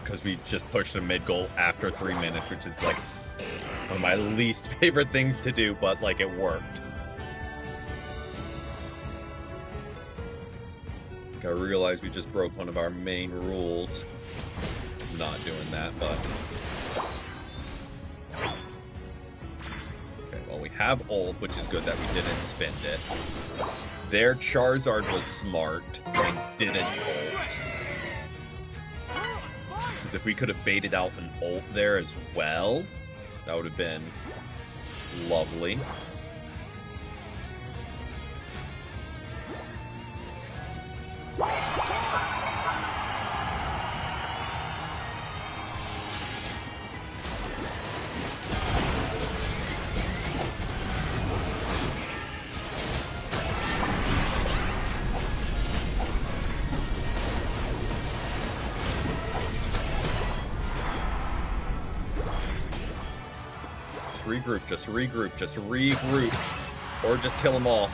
Because we just pushed a mid goal after 3 minutes, which is like one of my least favorite things to do, but like it worked. I realized we just broke one of our main rules. Not doing that, but okay. Well, we have ult, which is good that we didn't spend it. Their Charizard was smart and didn't ult. If we could have baited out an ult there as well, that would have been lovely. Regroup, just regroup. Or just kill them all.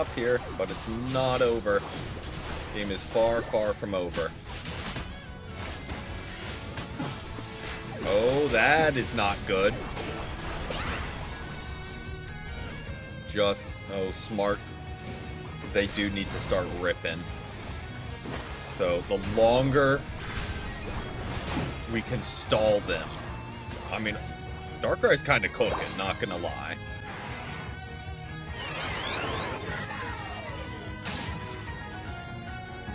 stop here, but it's not over. Game is far, far from over. Oh, that is not good. Just, oh, smart. They do need to start ripping. So, the longer we can stall them. I mean, Darkrai's kind of cooking, not gonna lie.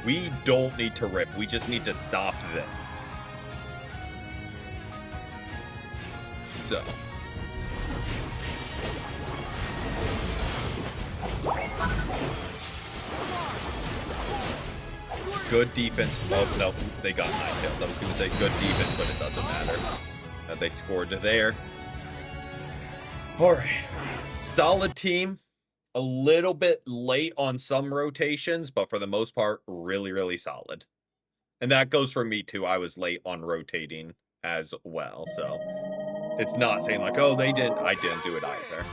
We don't need to rip, we just need to stop them. So. Good defense. Oh, no, they got 9 kills. I was going to say good defense, but it doesn't matter. They scored there. All right. Solid team. A little bit late on some rotations, but for the most part, really, really solid. And that goes for me, too. I was late on rotating as well, so it's not saying like, oh, they didn't. I didn't do it either.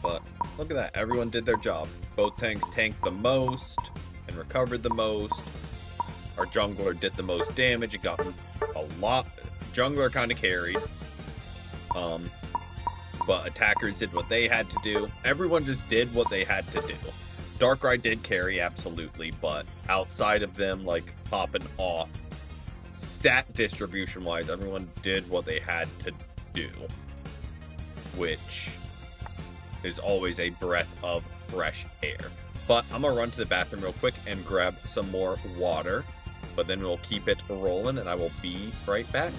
But look at that. Everyone did their job. Both tanks tanked the most and recovered the most. Our jungler did the most damage. It got a lot. Jungler kind of carried. But attackers did what they had to do. Everyone just did what they had to do. Darkrai did carry, absolutely. But outside of them, like, popping off, stat distribution-wise, everyone did what they had to do. Which is always a breath of fresh air. But I'm gonna run to the bathroom real quick and grab some more water, but then we'll keep it rolling and I will be right back.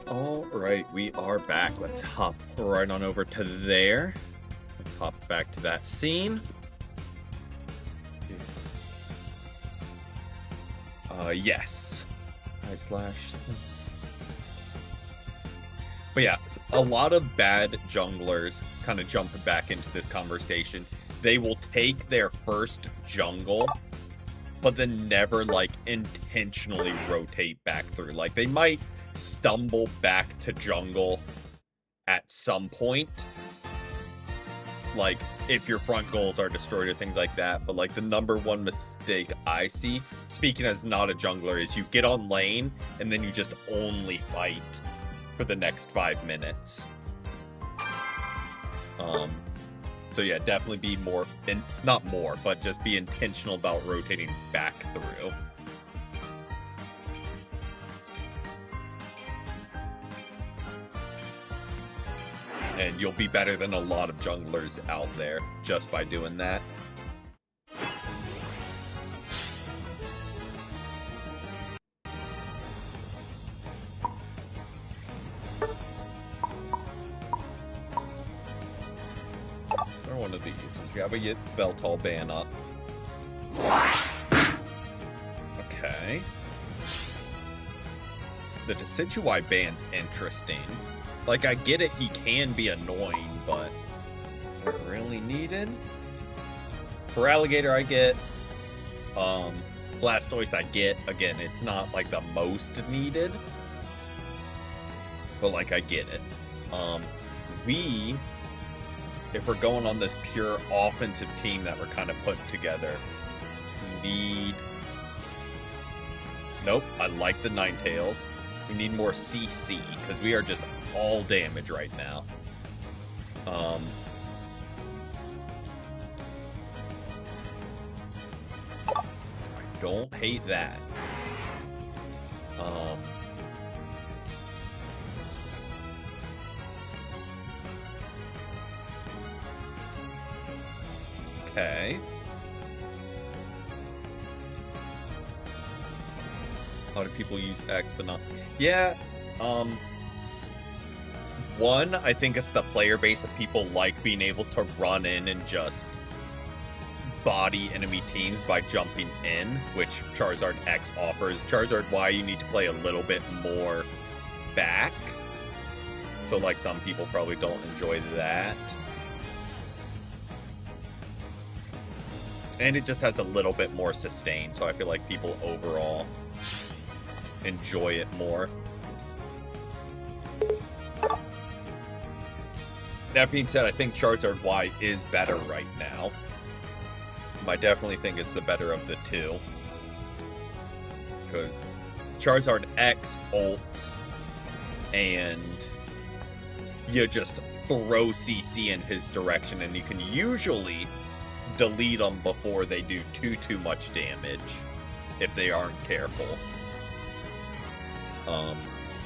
All right, we are back. Let's hop right on over to there. Let's hop back to that scene. Yes. But yeah, a lot of bad junglers kind of jump back into this conversation. They will take their first jungle, but then never, like, intentionally rotate back through. Like, they might stumble back to jungle at some point, like if your front goals are destroyed or things like that. But like the number one mistake I see, speaking as not a jungler, is you get on lane and then you just only fight for the next 5 minutes. So yeah, definitely be more, and not more, but just be intentional about rotating back through. And you'll be better than a lot of junglers out there just by doing that. Or one of these. We have a Veltal ban up. Okay. The Decidueye ban's interesting. Like, I get it, he can be annoying, but we're really needed? For Alligator, I get. Blastoise, I get. Again, it's not, like, the most needed. But, like, I get it. If we're going on this pure offensive team that we're kind of putting together, need... Nope, I like the Ninetales. We need more CC, because we are just all damage right now. I don't hate that. Okay. A lot of people use X, but not... Yeah, one, I think it's the player base of people like being able to run in and just body enemy teams by jumping in, which Charizard X offers. Charizard Y, you need to play a little bit more back. So, like, some people probably don't enjoy that. And it just has a little bit more sustain, so I feel like people overall enjoy it more. That being said, I think Charizard Y is better right now. I definitely think it's the better of the two. Because Charizard X ults and you just throw CC in his direction and you can usually delete them before they do too much damage if they aren't careful.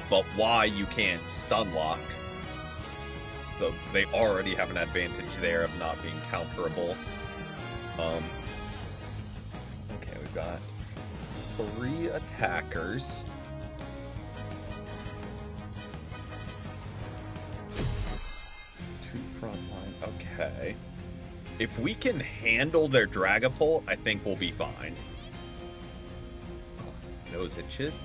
But Y you can't stun lock. So they already have an advantage there of not being counterable. Okay, we've got 3 attackers. 2 frontline. Okay. If we can handle their Dragapult, I think we'll be fine. Nose itches.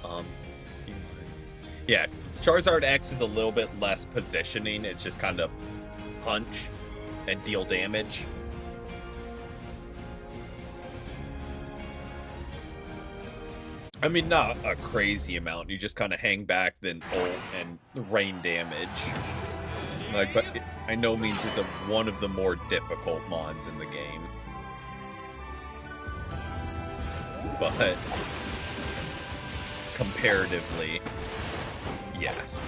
Yeah, Charizard X is a little bit less positioning. It's just kind of punch and deal damage. I mean, not a crazy amount. You just kind of hang back, then ult and rain damage. Like, but by no means it's one of the more difficult mons in the game. But comparatively, yes.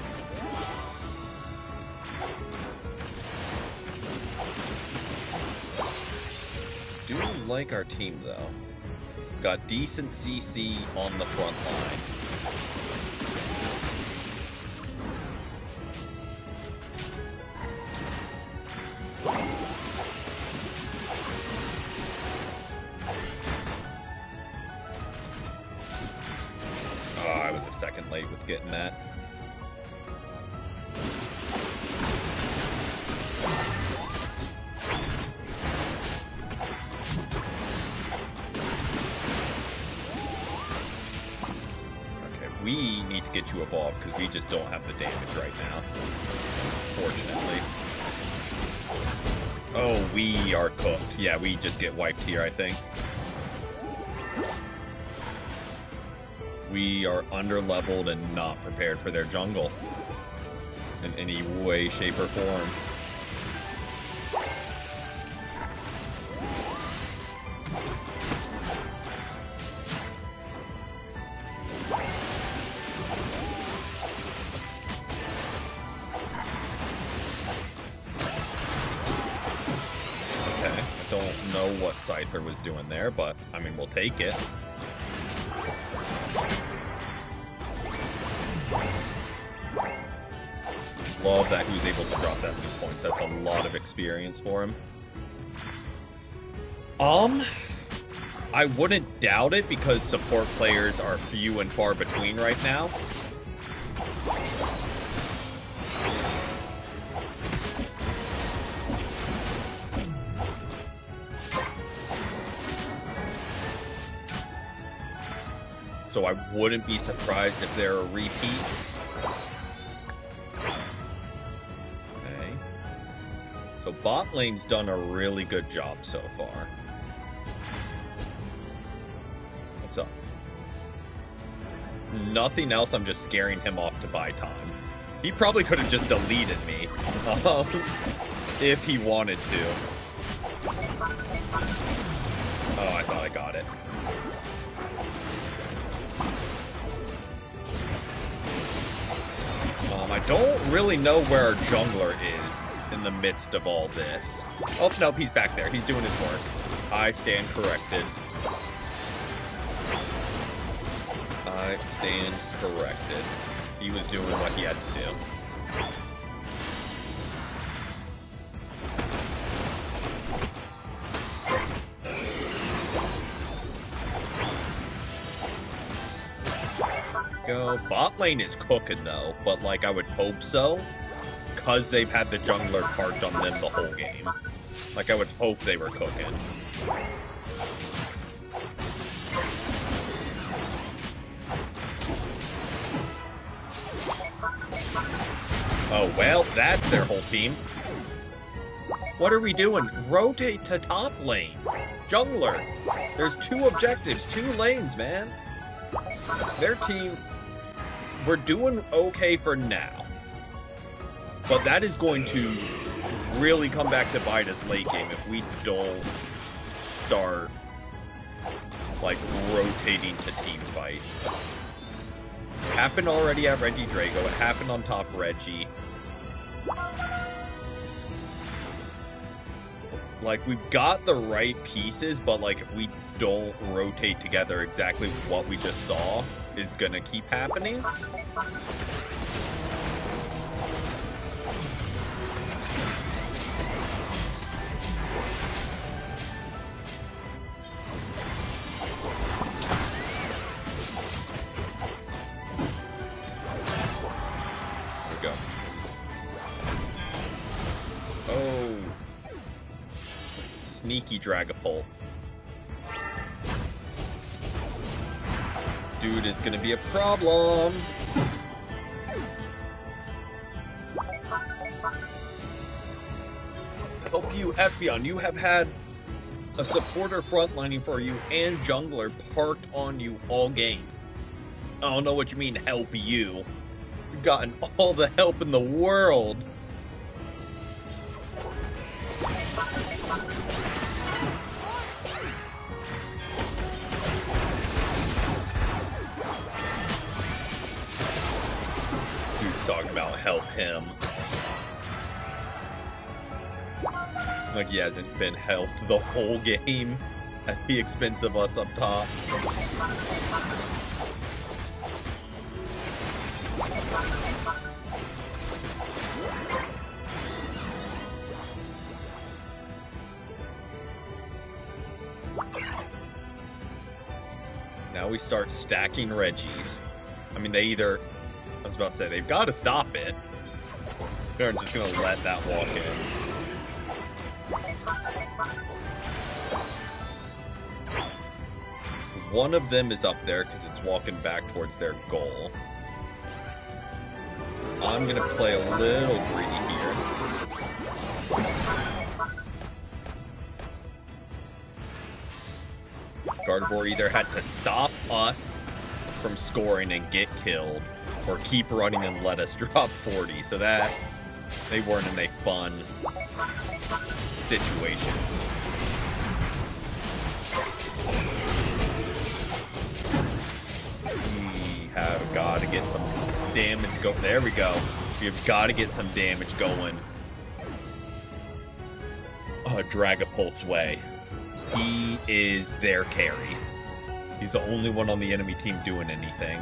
Do like our team though. Got decent CC on the front line. Oh, I was a second late with getting that. We need to get you evolved because we just don't have the damage right now. Fortunately. Oh, we are cooked. Yeah, we just get wiped here, I think. We are under-leveled and not prepared for their jungle. In any way, shape, or form. know what Scyther was doing there, but, I mean, we'll take it. Love that he was able to drop that 2 points. That's a lot of experience for him. I wouldn't doubt it because support players are few and far between right now. So I wouldn't be surprised if they're a repeat. Okay. So bot lane's done a really good job so far. What's up? Nothing else, I'm just scaring him off to buy time. He probably could have just deleted me. If he wanted to. Oh, I thought I got it. I don't really know where our jungler is in the midst of all this. Oh, nope, he's back there. He's doing his work. I stand corrected. I stand corrected. He was doing what he had to do. Go. Bot lane is cooking though, but like I would hope so, because they've had the jungler parked on them the whole game. Like I would hope they were cooking. Oh well, that's their whole team. What are we doing? Rotate to top lane. Jungler. There's 2 objectives, 2 lanes, man. Their team, we're doing okay for now. But that is going to really come back to bite us late game if we don't start, like, rotating to team fights. It happened already at Regidrago. It happened on top Reggie. Like, we've got the right pieces, but, like, if we don't rotate together, exactly what we just saw is gonna keep happening. There we go. Oh. Sneaky Dragapult. Dude is gonna be a problem. Help you, Espeon. You have had a supporter frontlining for you and jungler parked on you all game. I don't know what you mean, help you. You've gotten all the help in the world. Talking about help him. Like he hasn't been helped the whole game at the expense of us up top. Now we start stacking Reggies. I mean, they either... I was about to say, they've got to stop it. They're just going to let that walk in. One of them is up there because it's walking back towards their goal. I'm going to play a little greedy here. Gardevoir either had to stop us from scoring and get killed, or keep running and let us drop 40, so that they weren't in a fun situation. We have got to get some damage going. There we go. We've got to get some damage going. Dragapult's way. He is their carry. He's the only one on the enemy team doing anything.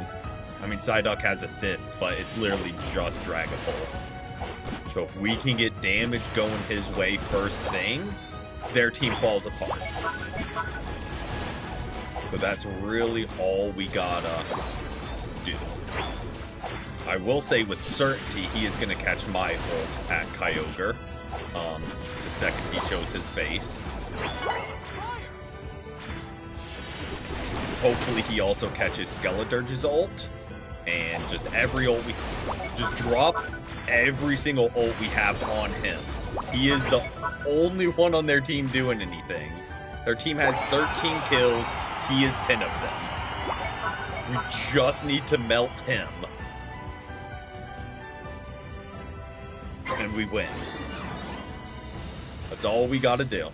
I mean, Psyduck has assists, but it's literally just Dragapult. So if we can get damage going his way first thing, their team falls apart. So that's really all we gotta do. I will say with certainty, he is gonna catch my ult at Kyogre. The second he shows his face. Hopefully he also catches Skeledirge's ult. And just every ult we... Just drop every single ult we have on him. He is the only one on their team doing anything. Their team has 13 kills. He is 10 of them. We just need to melt him. And we win. That's all we gotta do.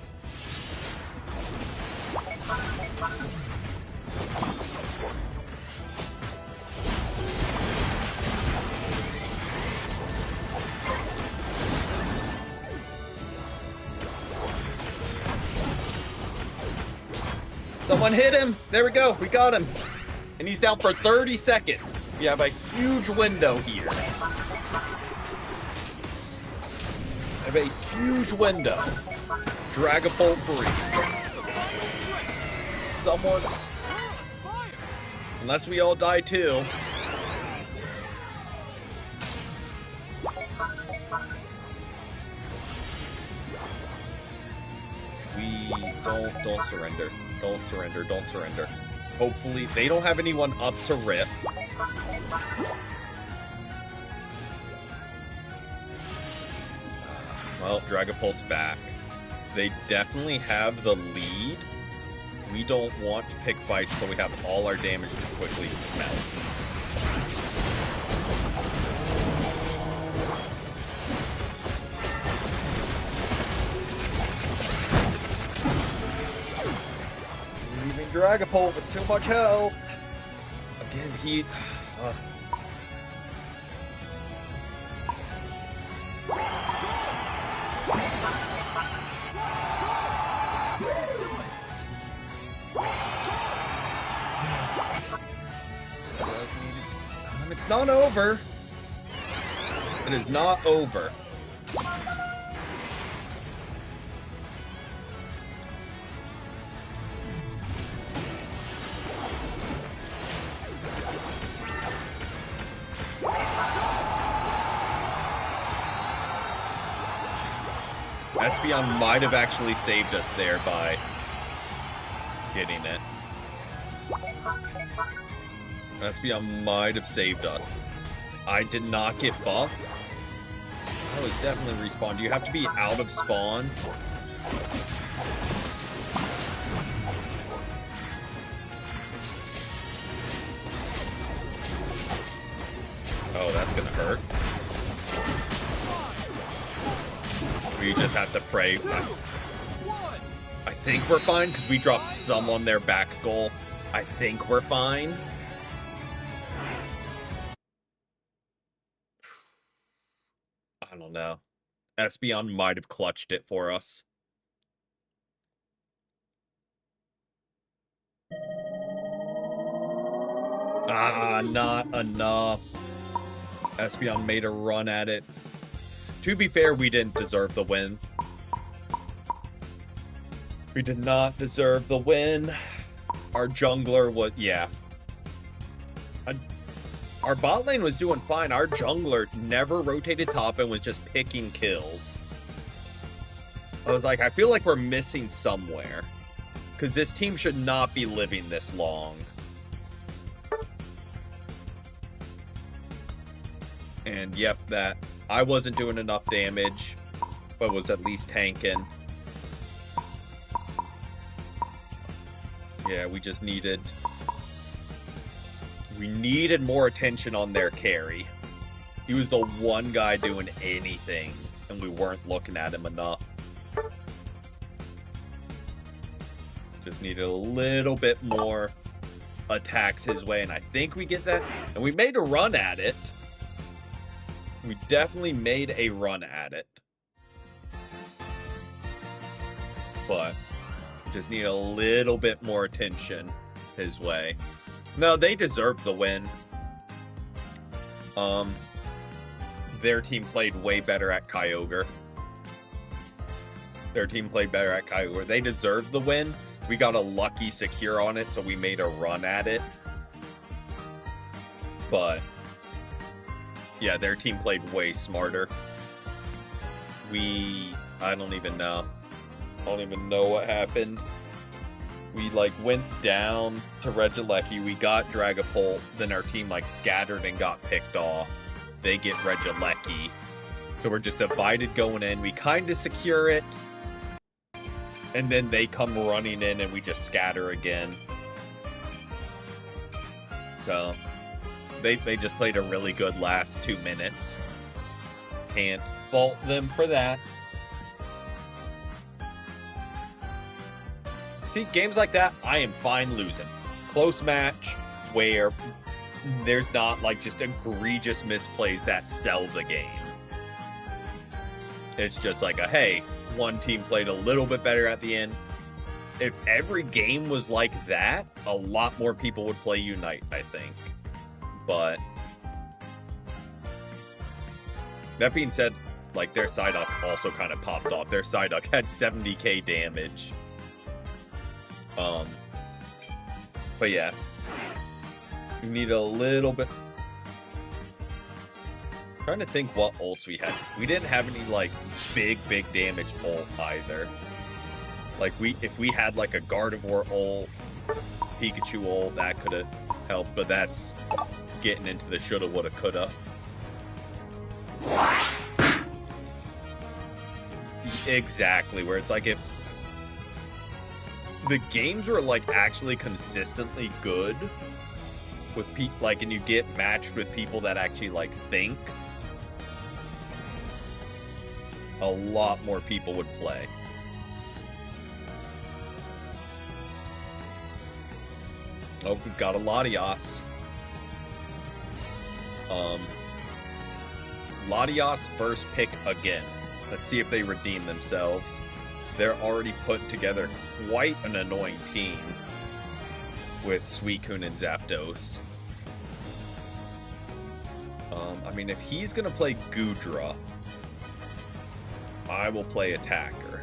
Someone hit him. There we go. We got him. And he's down for 30 seconds. We have a huge window here. I have a huge window. Dragapult free. Someone. Unless we all die too. Don't surrender. Don't surrender. Don't surrender. Hopefully, they don't have anyone up to rip. Well, Dragapult's back. They definitely have the lead. We don't want to pick fights so we have all our damage to quickly melt. Dragapult with too much health. Again, he... It's not over. It is not over. Espeon might have actually saved us there by getting it. Espeon might have saved us. I did not get buffed. I was definitely respawned. You have to be out of spawn. Oh, that's gonna hurt. We just have to pray. I think we're fine because we dropped some on their back goal. I think we're fine. I don't know. Espeon might have clutched it for us. Ah, not enough. Espeon made a run at it. To be fair, we didn't deserve the win. We did not deserve the win. Our jungler was... Yeah. Our bot lane was doing fine. Our jungler never rotated top and was just picking kills. I was like, I feel like we're missing somewhere. Because this team should not be living this long. And yep, that... I wasn't doing enough damage, but was at least tanking. Yeah, we just needed... We needed more attention on their carry. He was the one guy doing anything, and we weren't looking at him enough. Just needed a little bit more attacks his way, and I think we get that. And we made a run at it. We definitely made a run at it. But Just need a little bit more attention his way. No, they deserve the win. Their team played way better at Kyogre. They deserved the win. We got a lucky secure on it, so we made a run at it. But yeah, their team played way smarter. I don't even know. I don't even know what happened. We like went down to Regieleki, we got Dragapult, then our team like scattered and got picked off. They get Regieleki. So we're just divided going in. We kind of secure it. And then they come running in and we just scatter again. So they just played a really good last 2 minutes. Can't fault them for that. See, games like that, I am fine losing. Close match where there's not like just egregious misplays that sell the game. It's just like hey, one team played a little bit better at the end. If every game was like that, a lot more people would play Unite, I think. But that being said, like their Psyduck also kind of popped off. Their Psyduck had 70k damage. But yeah, we need a little bit. I'm trying to think what ults we had. We didn't have any like big damage ult either. Like if we had like a Gardevoir ult, Pikachu ult, that could have helped. But that's getting into the shoulda, woulda, coulda. Exactly, where it's like if the games were like actually consistently good with like, and you get matched with people that actually like think, a lot more people would play. Oh, we've got a Latias. Latias first pick again. Let's see if they redeem themselves. They're already put together quite an annoying team with Suicune and Zapdos. I mean, if he's going to play Goodra, I will play Attacker.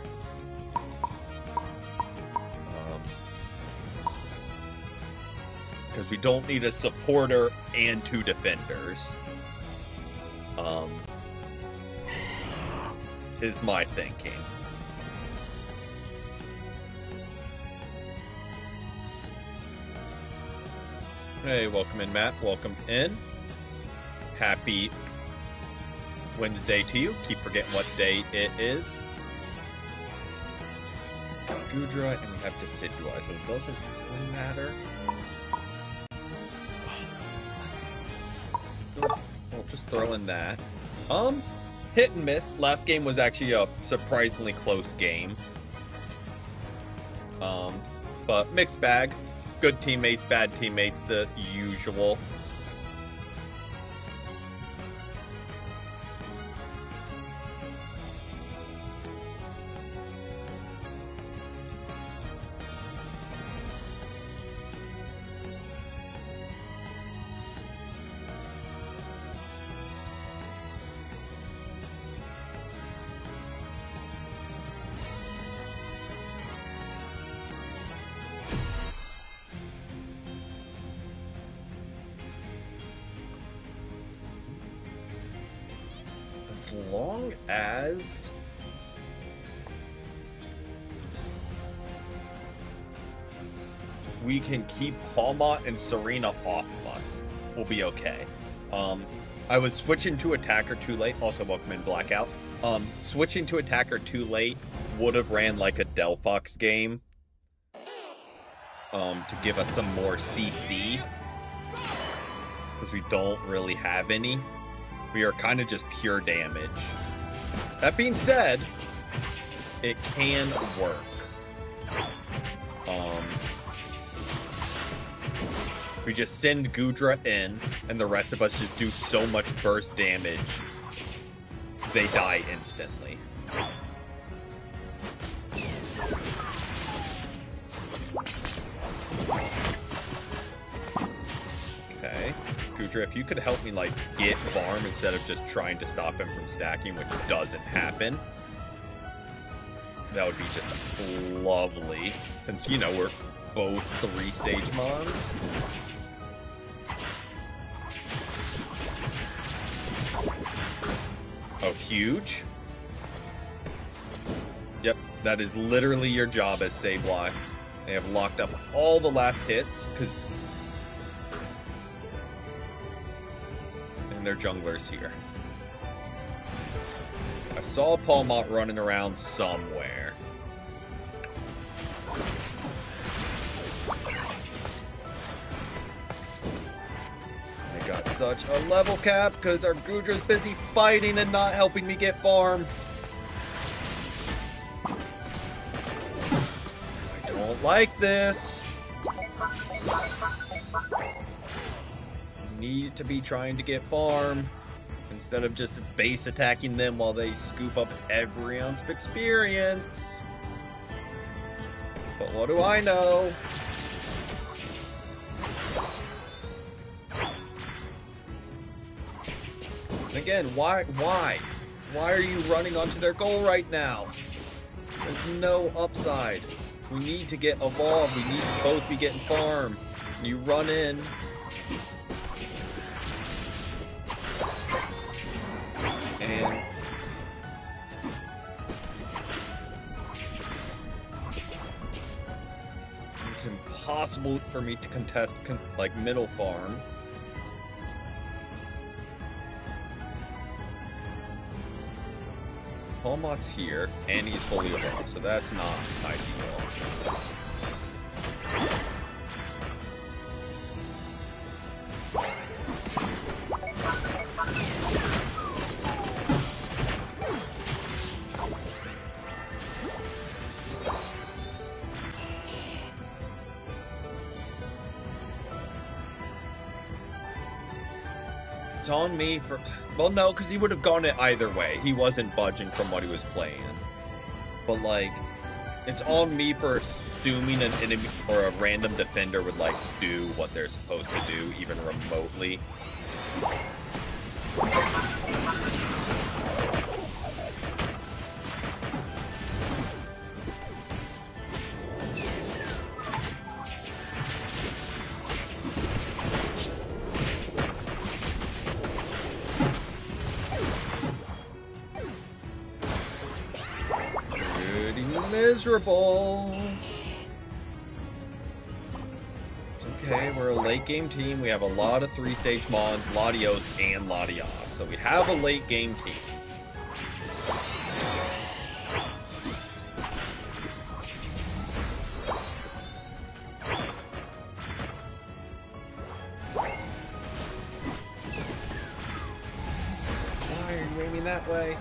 Because we don't need a supporter and 2 defenders. Is my thinking. Hey, welcome in, Matt. Welcome in. Happy Wednesday to you. Keep forgetting what day it is. Goodra, and we have Decidueye, so it doesn't really matter. We'll just throw in that. Hit and miss. Last game was actually a surprisingly close game. But mixed bag. Good teammates, bad teammates, the usual. As long as we can keep Palmot and Serena off of us, we'll be okay. I was switching to Attacker too late. Also, welcome in, Blackout. Switching to Attacker too late would have ran like a Delphox game to give us some more CC, because we don't really have any. We are kind of just pure damage. That being said, it can work. We just send Goodra in, and the rest of us just do so much burst damage, they die instantly. Hydra, if you could help me, like, get farm instead of just trying to stop him from stacking, which doesn't happen, that would be just lovely. Since, you know, we're both 3-stage mons. Oh, huge. Yep, that is literally your job as Sableye. They have locked up all the last hits, because... And their jungler's here. I saw Pawmot running around somewhere. I got such a level cap, because our Gudra's busy fighting and not helping me get farm. Don't like this. Need to be trying to get farm instead of just base attacking them while they scoop up every ounce of experience. But what do I know? And again, why are you running onto their goal right now? There's no upside. We need to get evolved. We need to both be getting farm. You run in. And it's impossible for me to contest like middle farm. Pawmot's here, and he's fully evolved, so that's not ideal. It's on me for... Well, no, because he would have gone it either way. He wasn't budging from what he was playing. But, like, it's on me for assuming an enemy or a random defender would, like, do what they're supposed to do, even remotely. Miserable. It's okay, we're a late game team. We have a lot of 3-stage mons, Latios, and Latias. So we have a late game team. Why are you aiming that way?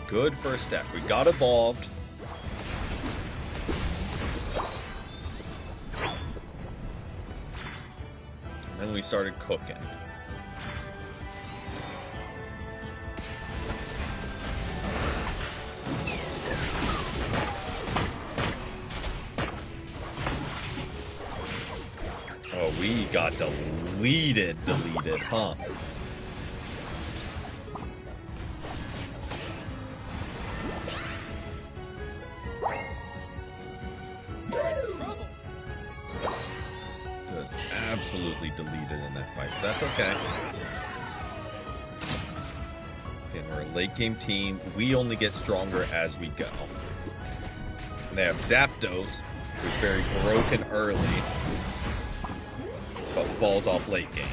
Good first step. We got evolved. And then we started cooking. Oh, we got deleted, huh? Absolutely deleted in that fight, but that's okay. Again, we're a late game team. We only get stronger as we go. And they have Zapdos, who's very broken early, but falls off late game.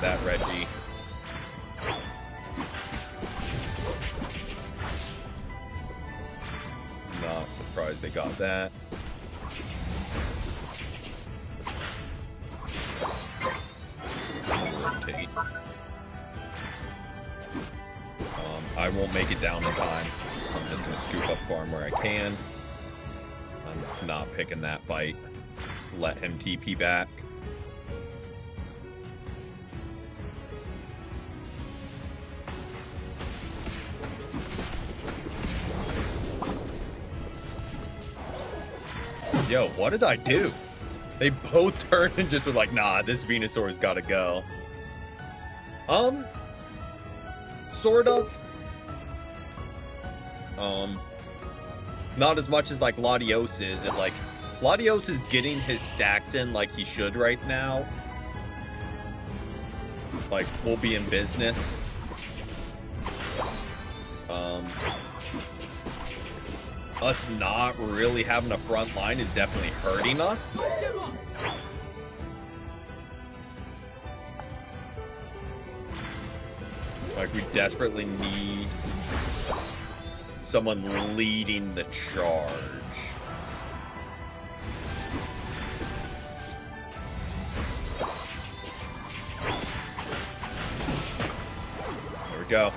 that Reggie. Not surprised they got that. Rotate. I won't make it down in time. I'm just gonna scoop up farm where I can. I'm not picking that fight. Let him TP back. Yo, what did I do? They both turned and just were like, nah, this Venusaur's gotta go. Sort of. Not as much as like Latios is. And like, Latios is getting his stacks in like he should right now. Like, we'll be in business. Us not really having a front line is definitely hurting us. Like, we desperately need someone leading the charge. There we go.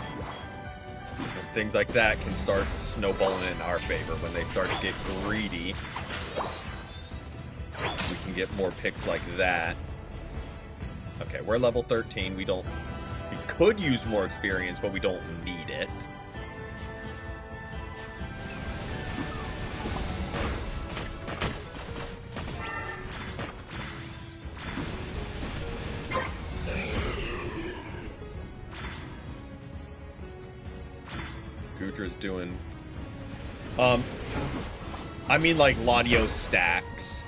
And things like that can start snowballing in our favor when they start to get greedy. We can get more picks like that. Okay, we're level 13. We could use more experience, but we don't need it. Gudra's doing... I mean like Latios stacks.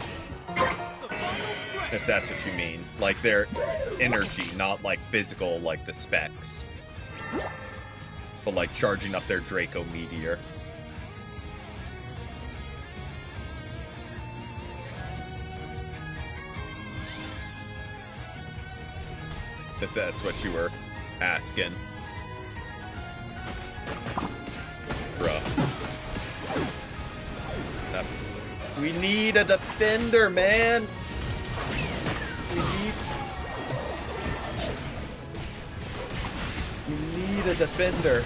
If that's what you mean. Like their energy, not like physical like the specs. But like charging up their Draco Meteor. If that's what you were asking. Bruh. We need a defender, man! We need a defender.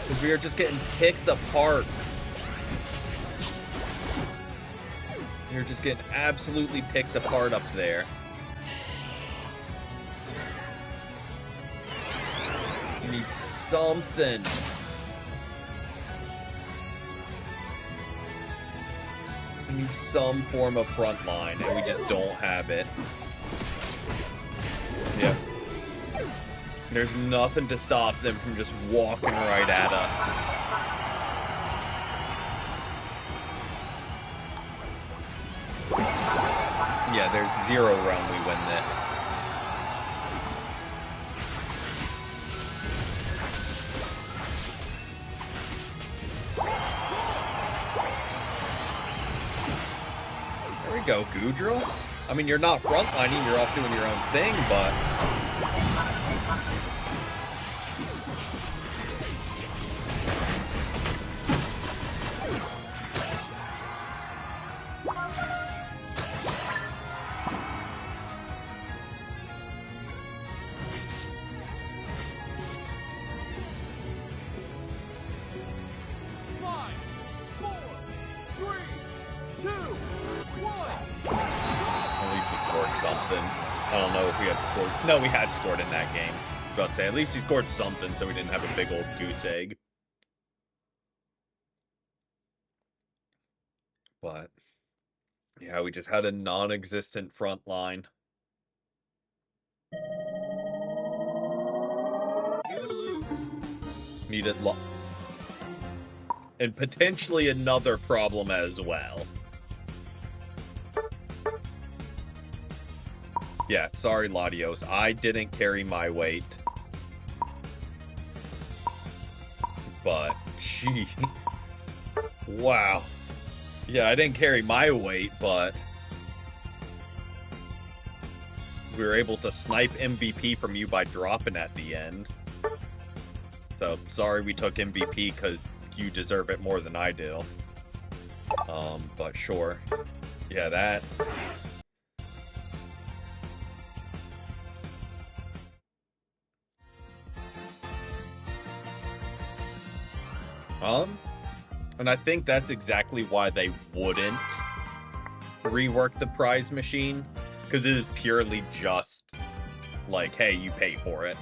Because we are just getting picked apart. We are just getting absolutely picked apart up there. We need something. We need some form of front line, and we just don't have it. Yep. There's nothing to stop them from just walking right at us. Yeah, there's 0 round we win this. There we go, Gudra. I mean, you're not frontlining, you're off doing your own thing, but... No, we had scored in that game. I was about to say, at least we scored something, so we didn't have a big old goose egg. But, yeah, we just had a non-existent front line. Needed and potentially another problem as well. Yeah, sorry, Latios. I didn't carry my weight. But, gee. Wow. Yeah, I didn't carry my weight, but... we were able to snipe MVP from you by dropping at the end. So, sorry we took MVP because you deserve it more than I do. But sure. Yeah, that... And I think that's exactly why they wouldn't rework the prize machine, because it is purely just like, hey, you pay for it.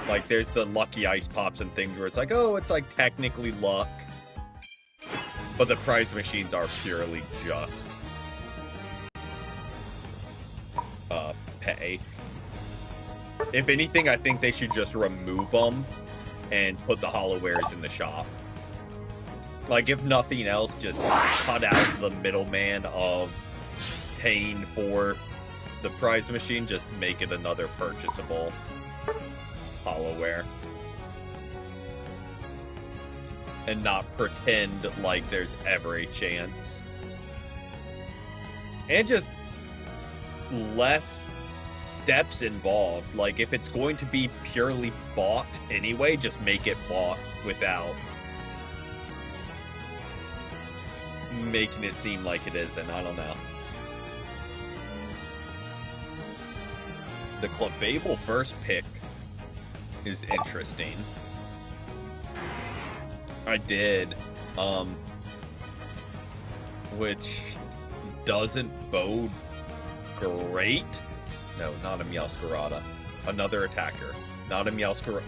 Like, there's the lucky ice pops and things where it's like, oh, it's like technically luck, but the prize machines are purely just pay. If anything, I think they should just remove them and put the holowares in the shop. Like, if nothing else, just cut out the middleman of paying for the prize machine. Just make it another purchasable holoware. And not pretend like there's ever a chance. And just less steps involved. Like, if it's going to be purely bought anyway, just make it bought without making it seem like it isn't. I don't know. The Clefable first pick is interesting. I did. Which doesn't bode great. No, not a Meowscarada. Another attacker. Not a Meowscarada.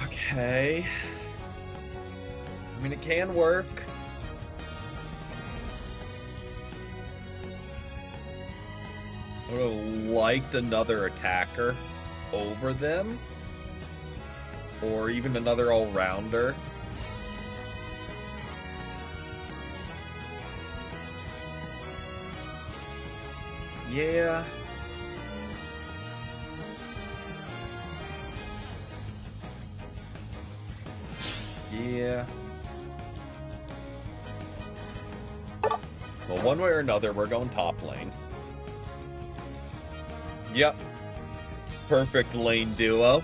Okay. I mean, it can work. I would have liked another attacker over them. Or even another all-rounder. Yeah. Yeah. Well, one way or another, we're going top lane. Yep. Perfect lane duo.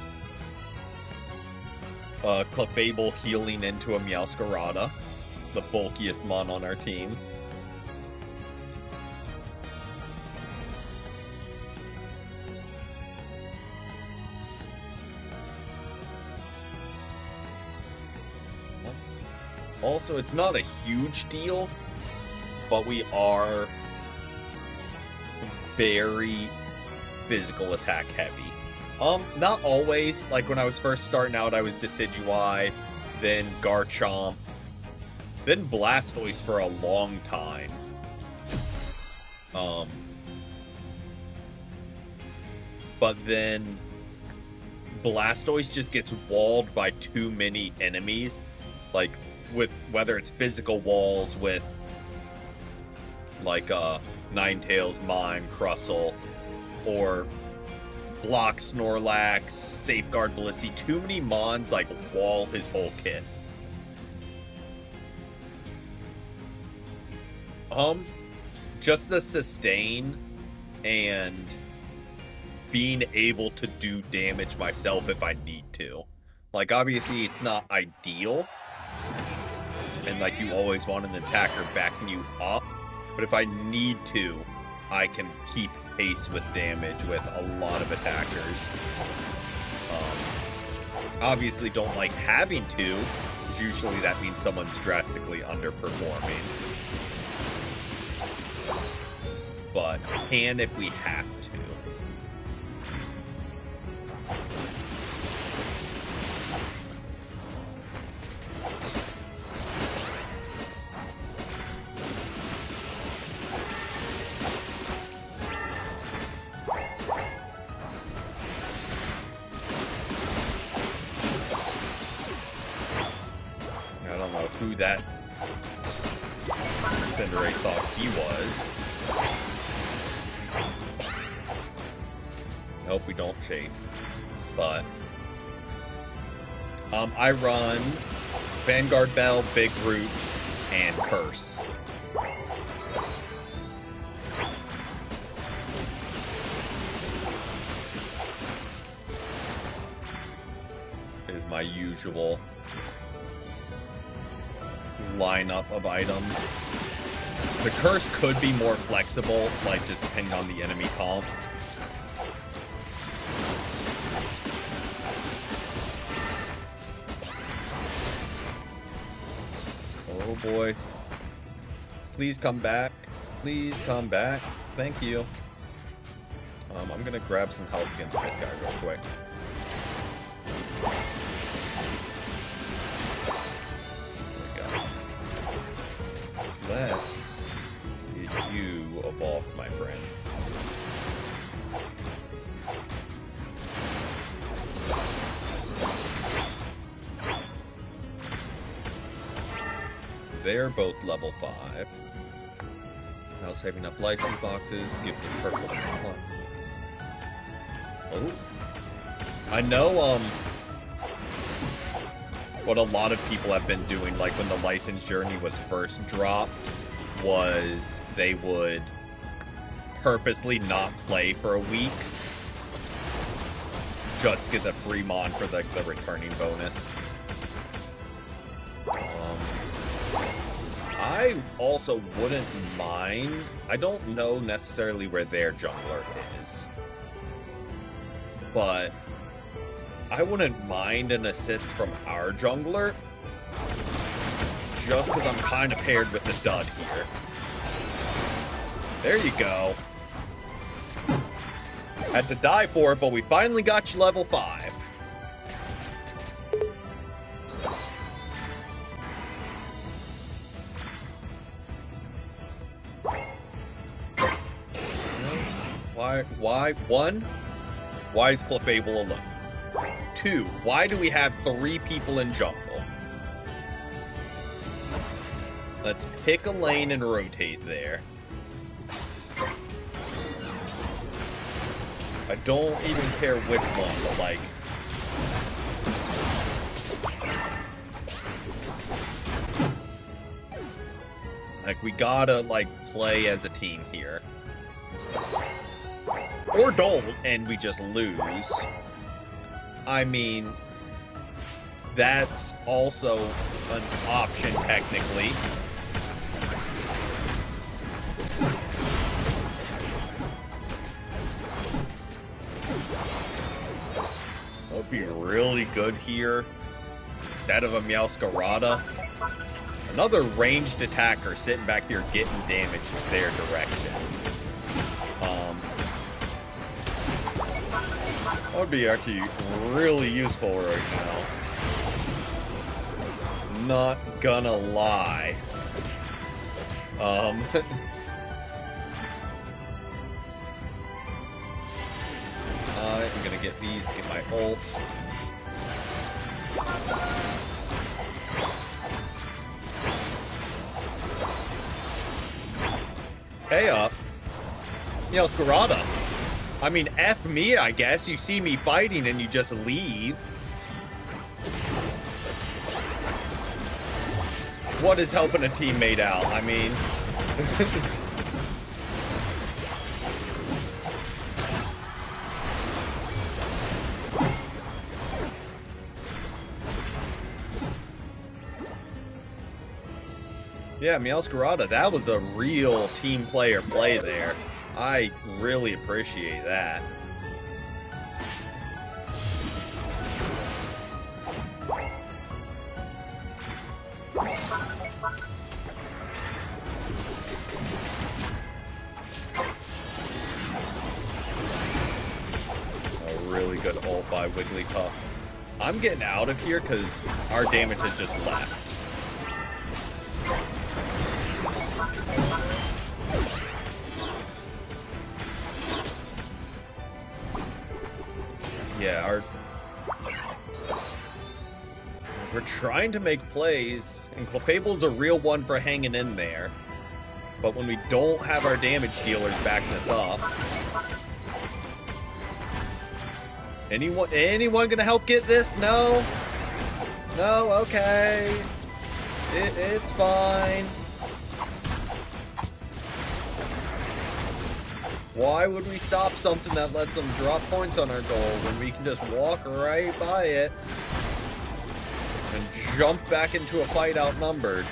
Clefable healing into a Meowscarada. The bulkiest mon on our team. Also, it's not a huge deal, but we are very physical attack heavy. Not always. Like, when I was first starting out, I was Decidueye, then Garchomp, then Blastoise for a long time. But then Blastoise just gets walled by too many enemies. Like, with whether it's physical walls with like Ninetales, Mime, Crustle, or block Snorlax, safeguard Blissey. Too many mons like wall his whole kit. Just the sustain and being able to do damage myself if I need to. Like, obviously it's not ideal, and like you always want an attacker backing you up, but if I need to, I can keep pace with damage with a lot of attackers. Obviously don't like having to, because usually that means someone's drastically underperforming. But can if we have to. Who that Cinderace thought he was. Nope, we don't chase. But I run Vanguard Bell, Big Root, and Curse. my usual lineup of items. The curse could be more flexible, like just depending on the enemy comp. Oh boy. Please come back. Please come back. Thank you. I'm gonna grab some health against this guy real quick. There we go. Let's get you evolved, my friend. They're both level 5. Now saving up license boxes, give them purple. Oh. I know, what a lot of people have been doing, like when the license journey was first dropped, was they would purposely not play for a week just to get the free mon for the returning bonus. I also wouldn't mind. I don't know necessarily where their jungler is, but I wouldn't mind an assist from our jungler, just because I'm kind of paired with the dud here. There you go. Had to die for it, but we finally got you level 5. Why? 1, why is Clefable alone? 2, why do we have 3 people in jungle? Let's pick a lane and rotate there. I don't even care which one, but like we gotta play as a team here. Or don't, and we just lose. I mean, that's also an option, technically. That would be really good here. Instead of a Meowscarada. Another ranged attacker sitting back here getting damage in their direction. That would be actually really useful right now. Not gonna lie. I'm gonna get these to get my ult. Hey up. Meowscarada. I mean, F me, I guess. You see me fighting and you just leave. What is helping a teammate out? I mean... yeah, Meowscarada, that was a real team player play there. I really appreciate that. A really good ult by Wigglytuff. I'm getting out of here because our damage has just left. Yeah, we're trying to make plays, and Clefable's a real one for hanging in there. But when we don't have our damage dealers backing us up... Anyone gonna help get this? No? No? Okay. It's fine. Why would we stop something that lets them drop points on our goal when we can just walk right by it? and jump back into a fight outnumbered.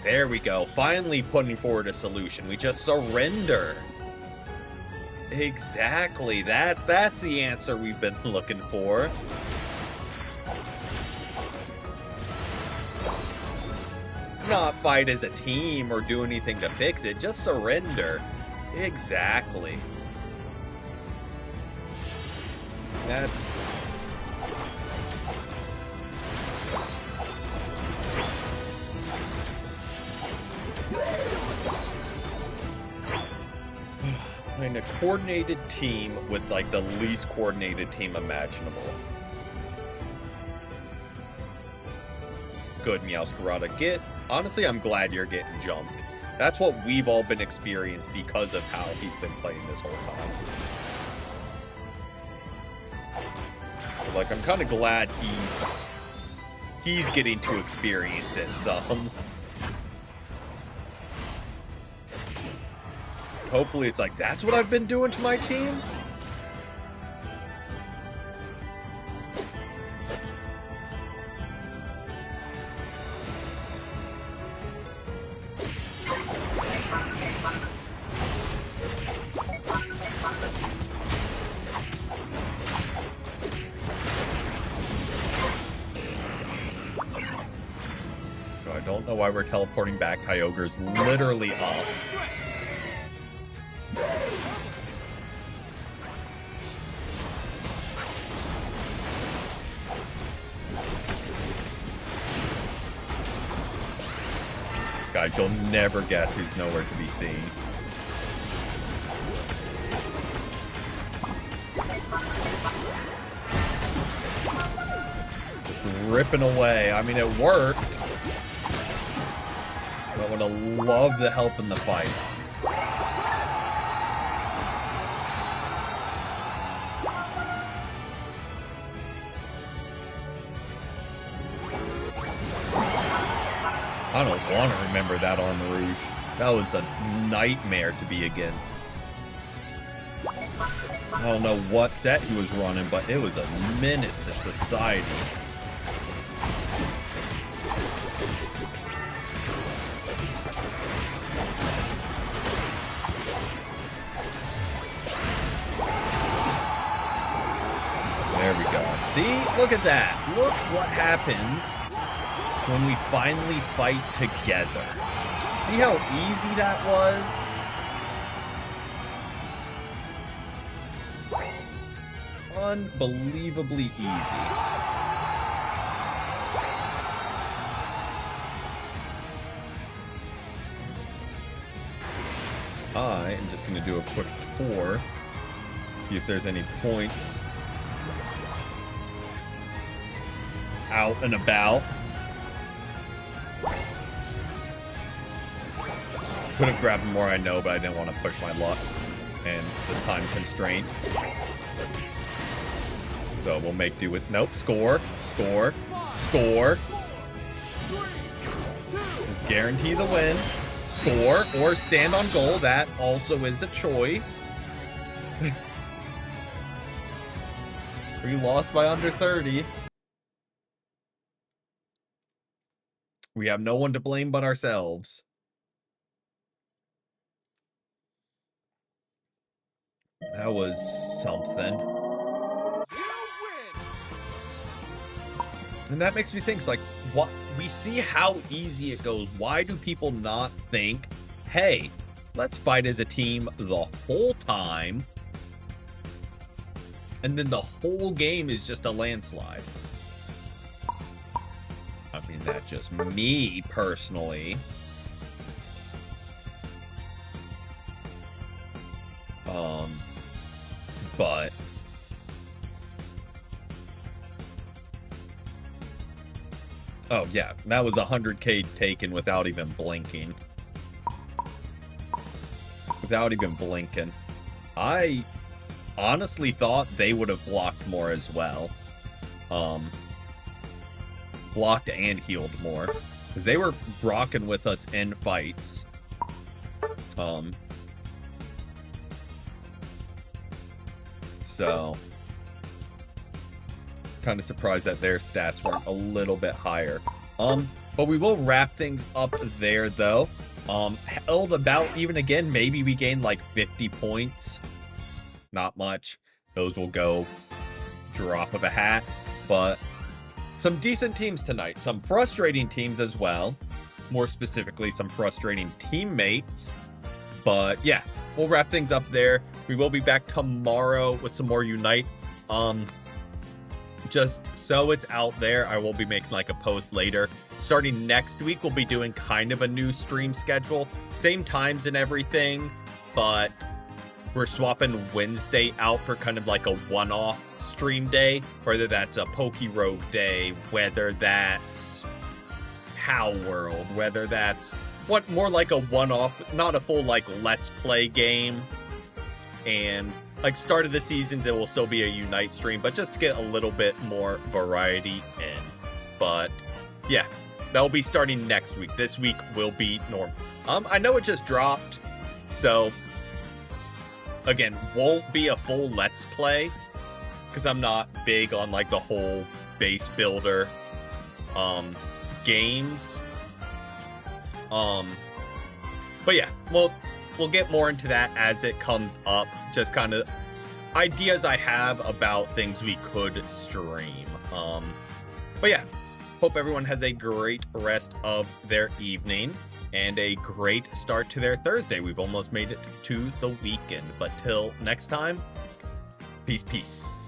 There we go. Finally putting forward a solution. We just surrender. Exactly. That's the answer we've been looking for. Not fight as a team or do anything to fix it. Just surrender. Exactly. That's... in a coordinated team with like the least coordinated team imaginable. Good, Meowscarada. Honestly, I'm glad you're getting jumped. That's what we've all been experienced because of how he's been playing this whole time. Like, I'm kind of glad he's getting to experience it some. Hopefully it's like, that's what I've been doing to my team? I don't know why we're teleporting back. Kyogre's literally up. Guys, you'll never guess who's nowhere to be seen. Just ripping away. I mean, it worked. But I would have loved the help in the fight. I don't want to remember that Armarouge. That was a nightmare to be against. I don't know what set he was running, but it was a menace to society. There we go. See? Look at that. Look what happens when we finally fight together. See how easy that was? Unbelievably easy. I am just going to do a quick tour. See if there's any points out and about. Could have grabbed more, I know, but I didn't want to push my luck and the time constraint. So we'll make do with... Nope, score, score, score. Just guarantee the win. Score or stand on goal. That also is a choice. We lost by under 30. We have no one to blame but ourselves. That was something. And that makes me think, it's like, what we see how easy it goes. Why do people not think, hey, let's fight as a team the whole time, and then the whole game is just a landslide? I mean, that's just me personally. But oh yeah, that was 100K taken without even blinking. Without even blinking. I honestly thought they would have blocked more as well. blocked and healed more, because they were rocking with us in fights. So kind of surprised that their stats weren't a little bit higher. But we will wrap things up there, though. Held about even again. Maybe we gained like 50 points. Not much. Those will go drop of a hat. But some decent teams tonight. Some frustrating teams as well. More specifically, some frustrating teammates. But yeah, we'll wrap things up there. We will be back tomorrow with some more Unite. Just so it's out there, I will be making like a post later. Starting next week, we'll be doing kind of a new stream schedule. Same times and everything, but we're swapping Wednesday out for kind of like a one-off stream day. Whether that's a Poke Rogue day, whether that's How World, whether that's what more like a one-off, not a full like Let's Play game. And like start of the season, there will still be a Unite stream, but just to get a little bit more variety in. But yeah, that'll be starting next week. This week will be normal. I know it just dropped, so again, won't be a full Let's Play because I'm not big on like the whole base builder games. But yeah, we'll get more into that as it comes up. Just kind of ideas I have about things we could stream. But yeah, hope everyone has a great rest of their evening and a great start to their Thursday. We've almost made it to the weekend. But till next time, peace.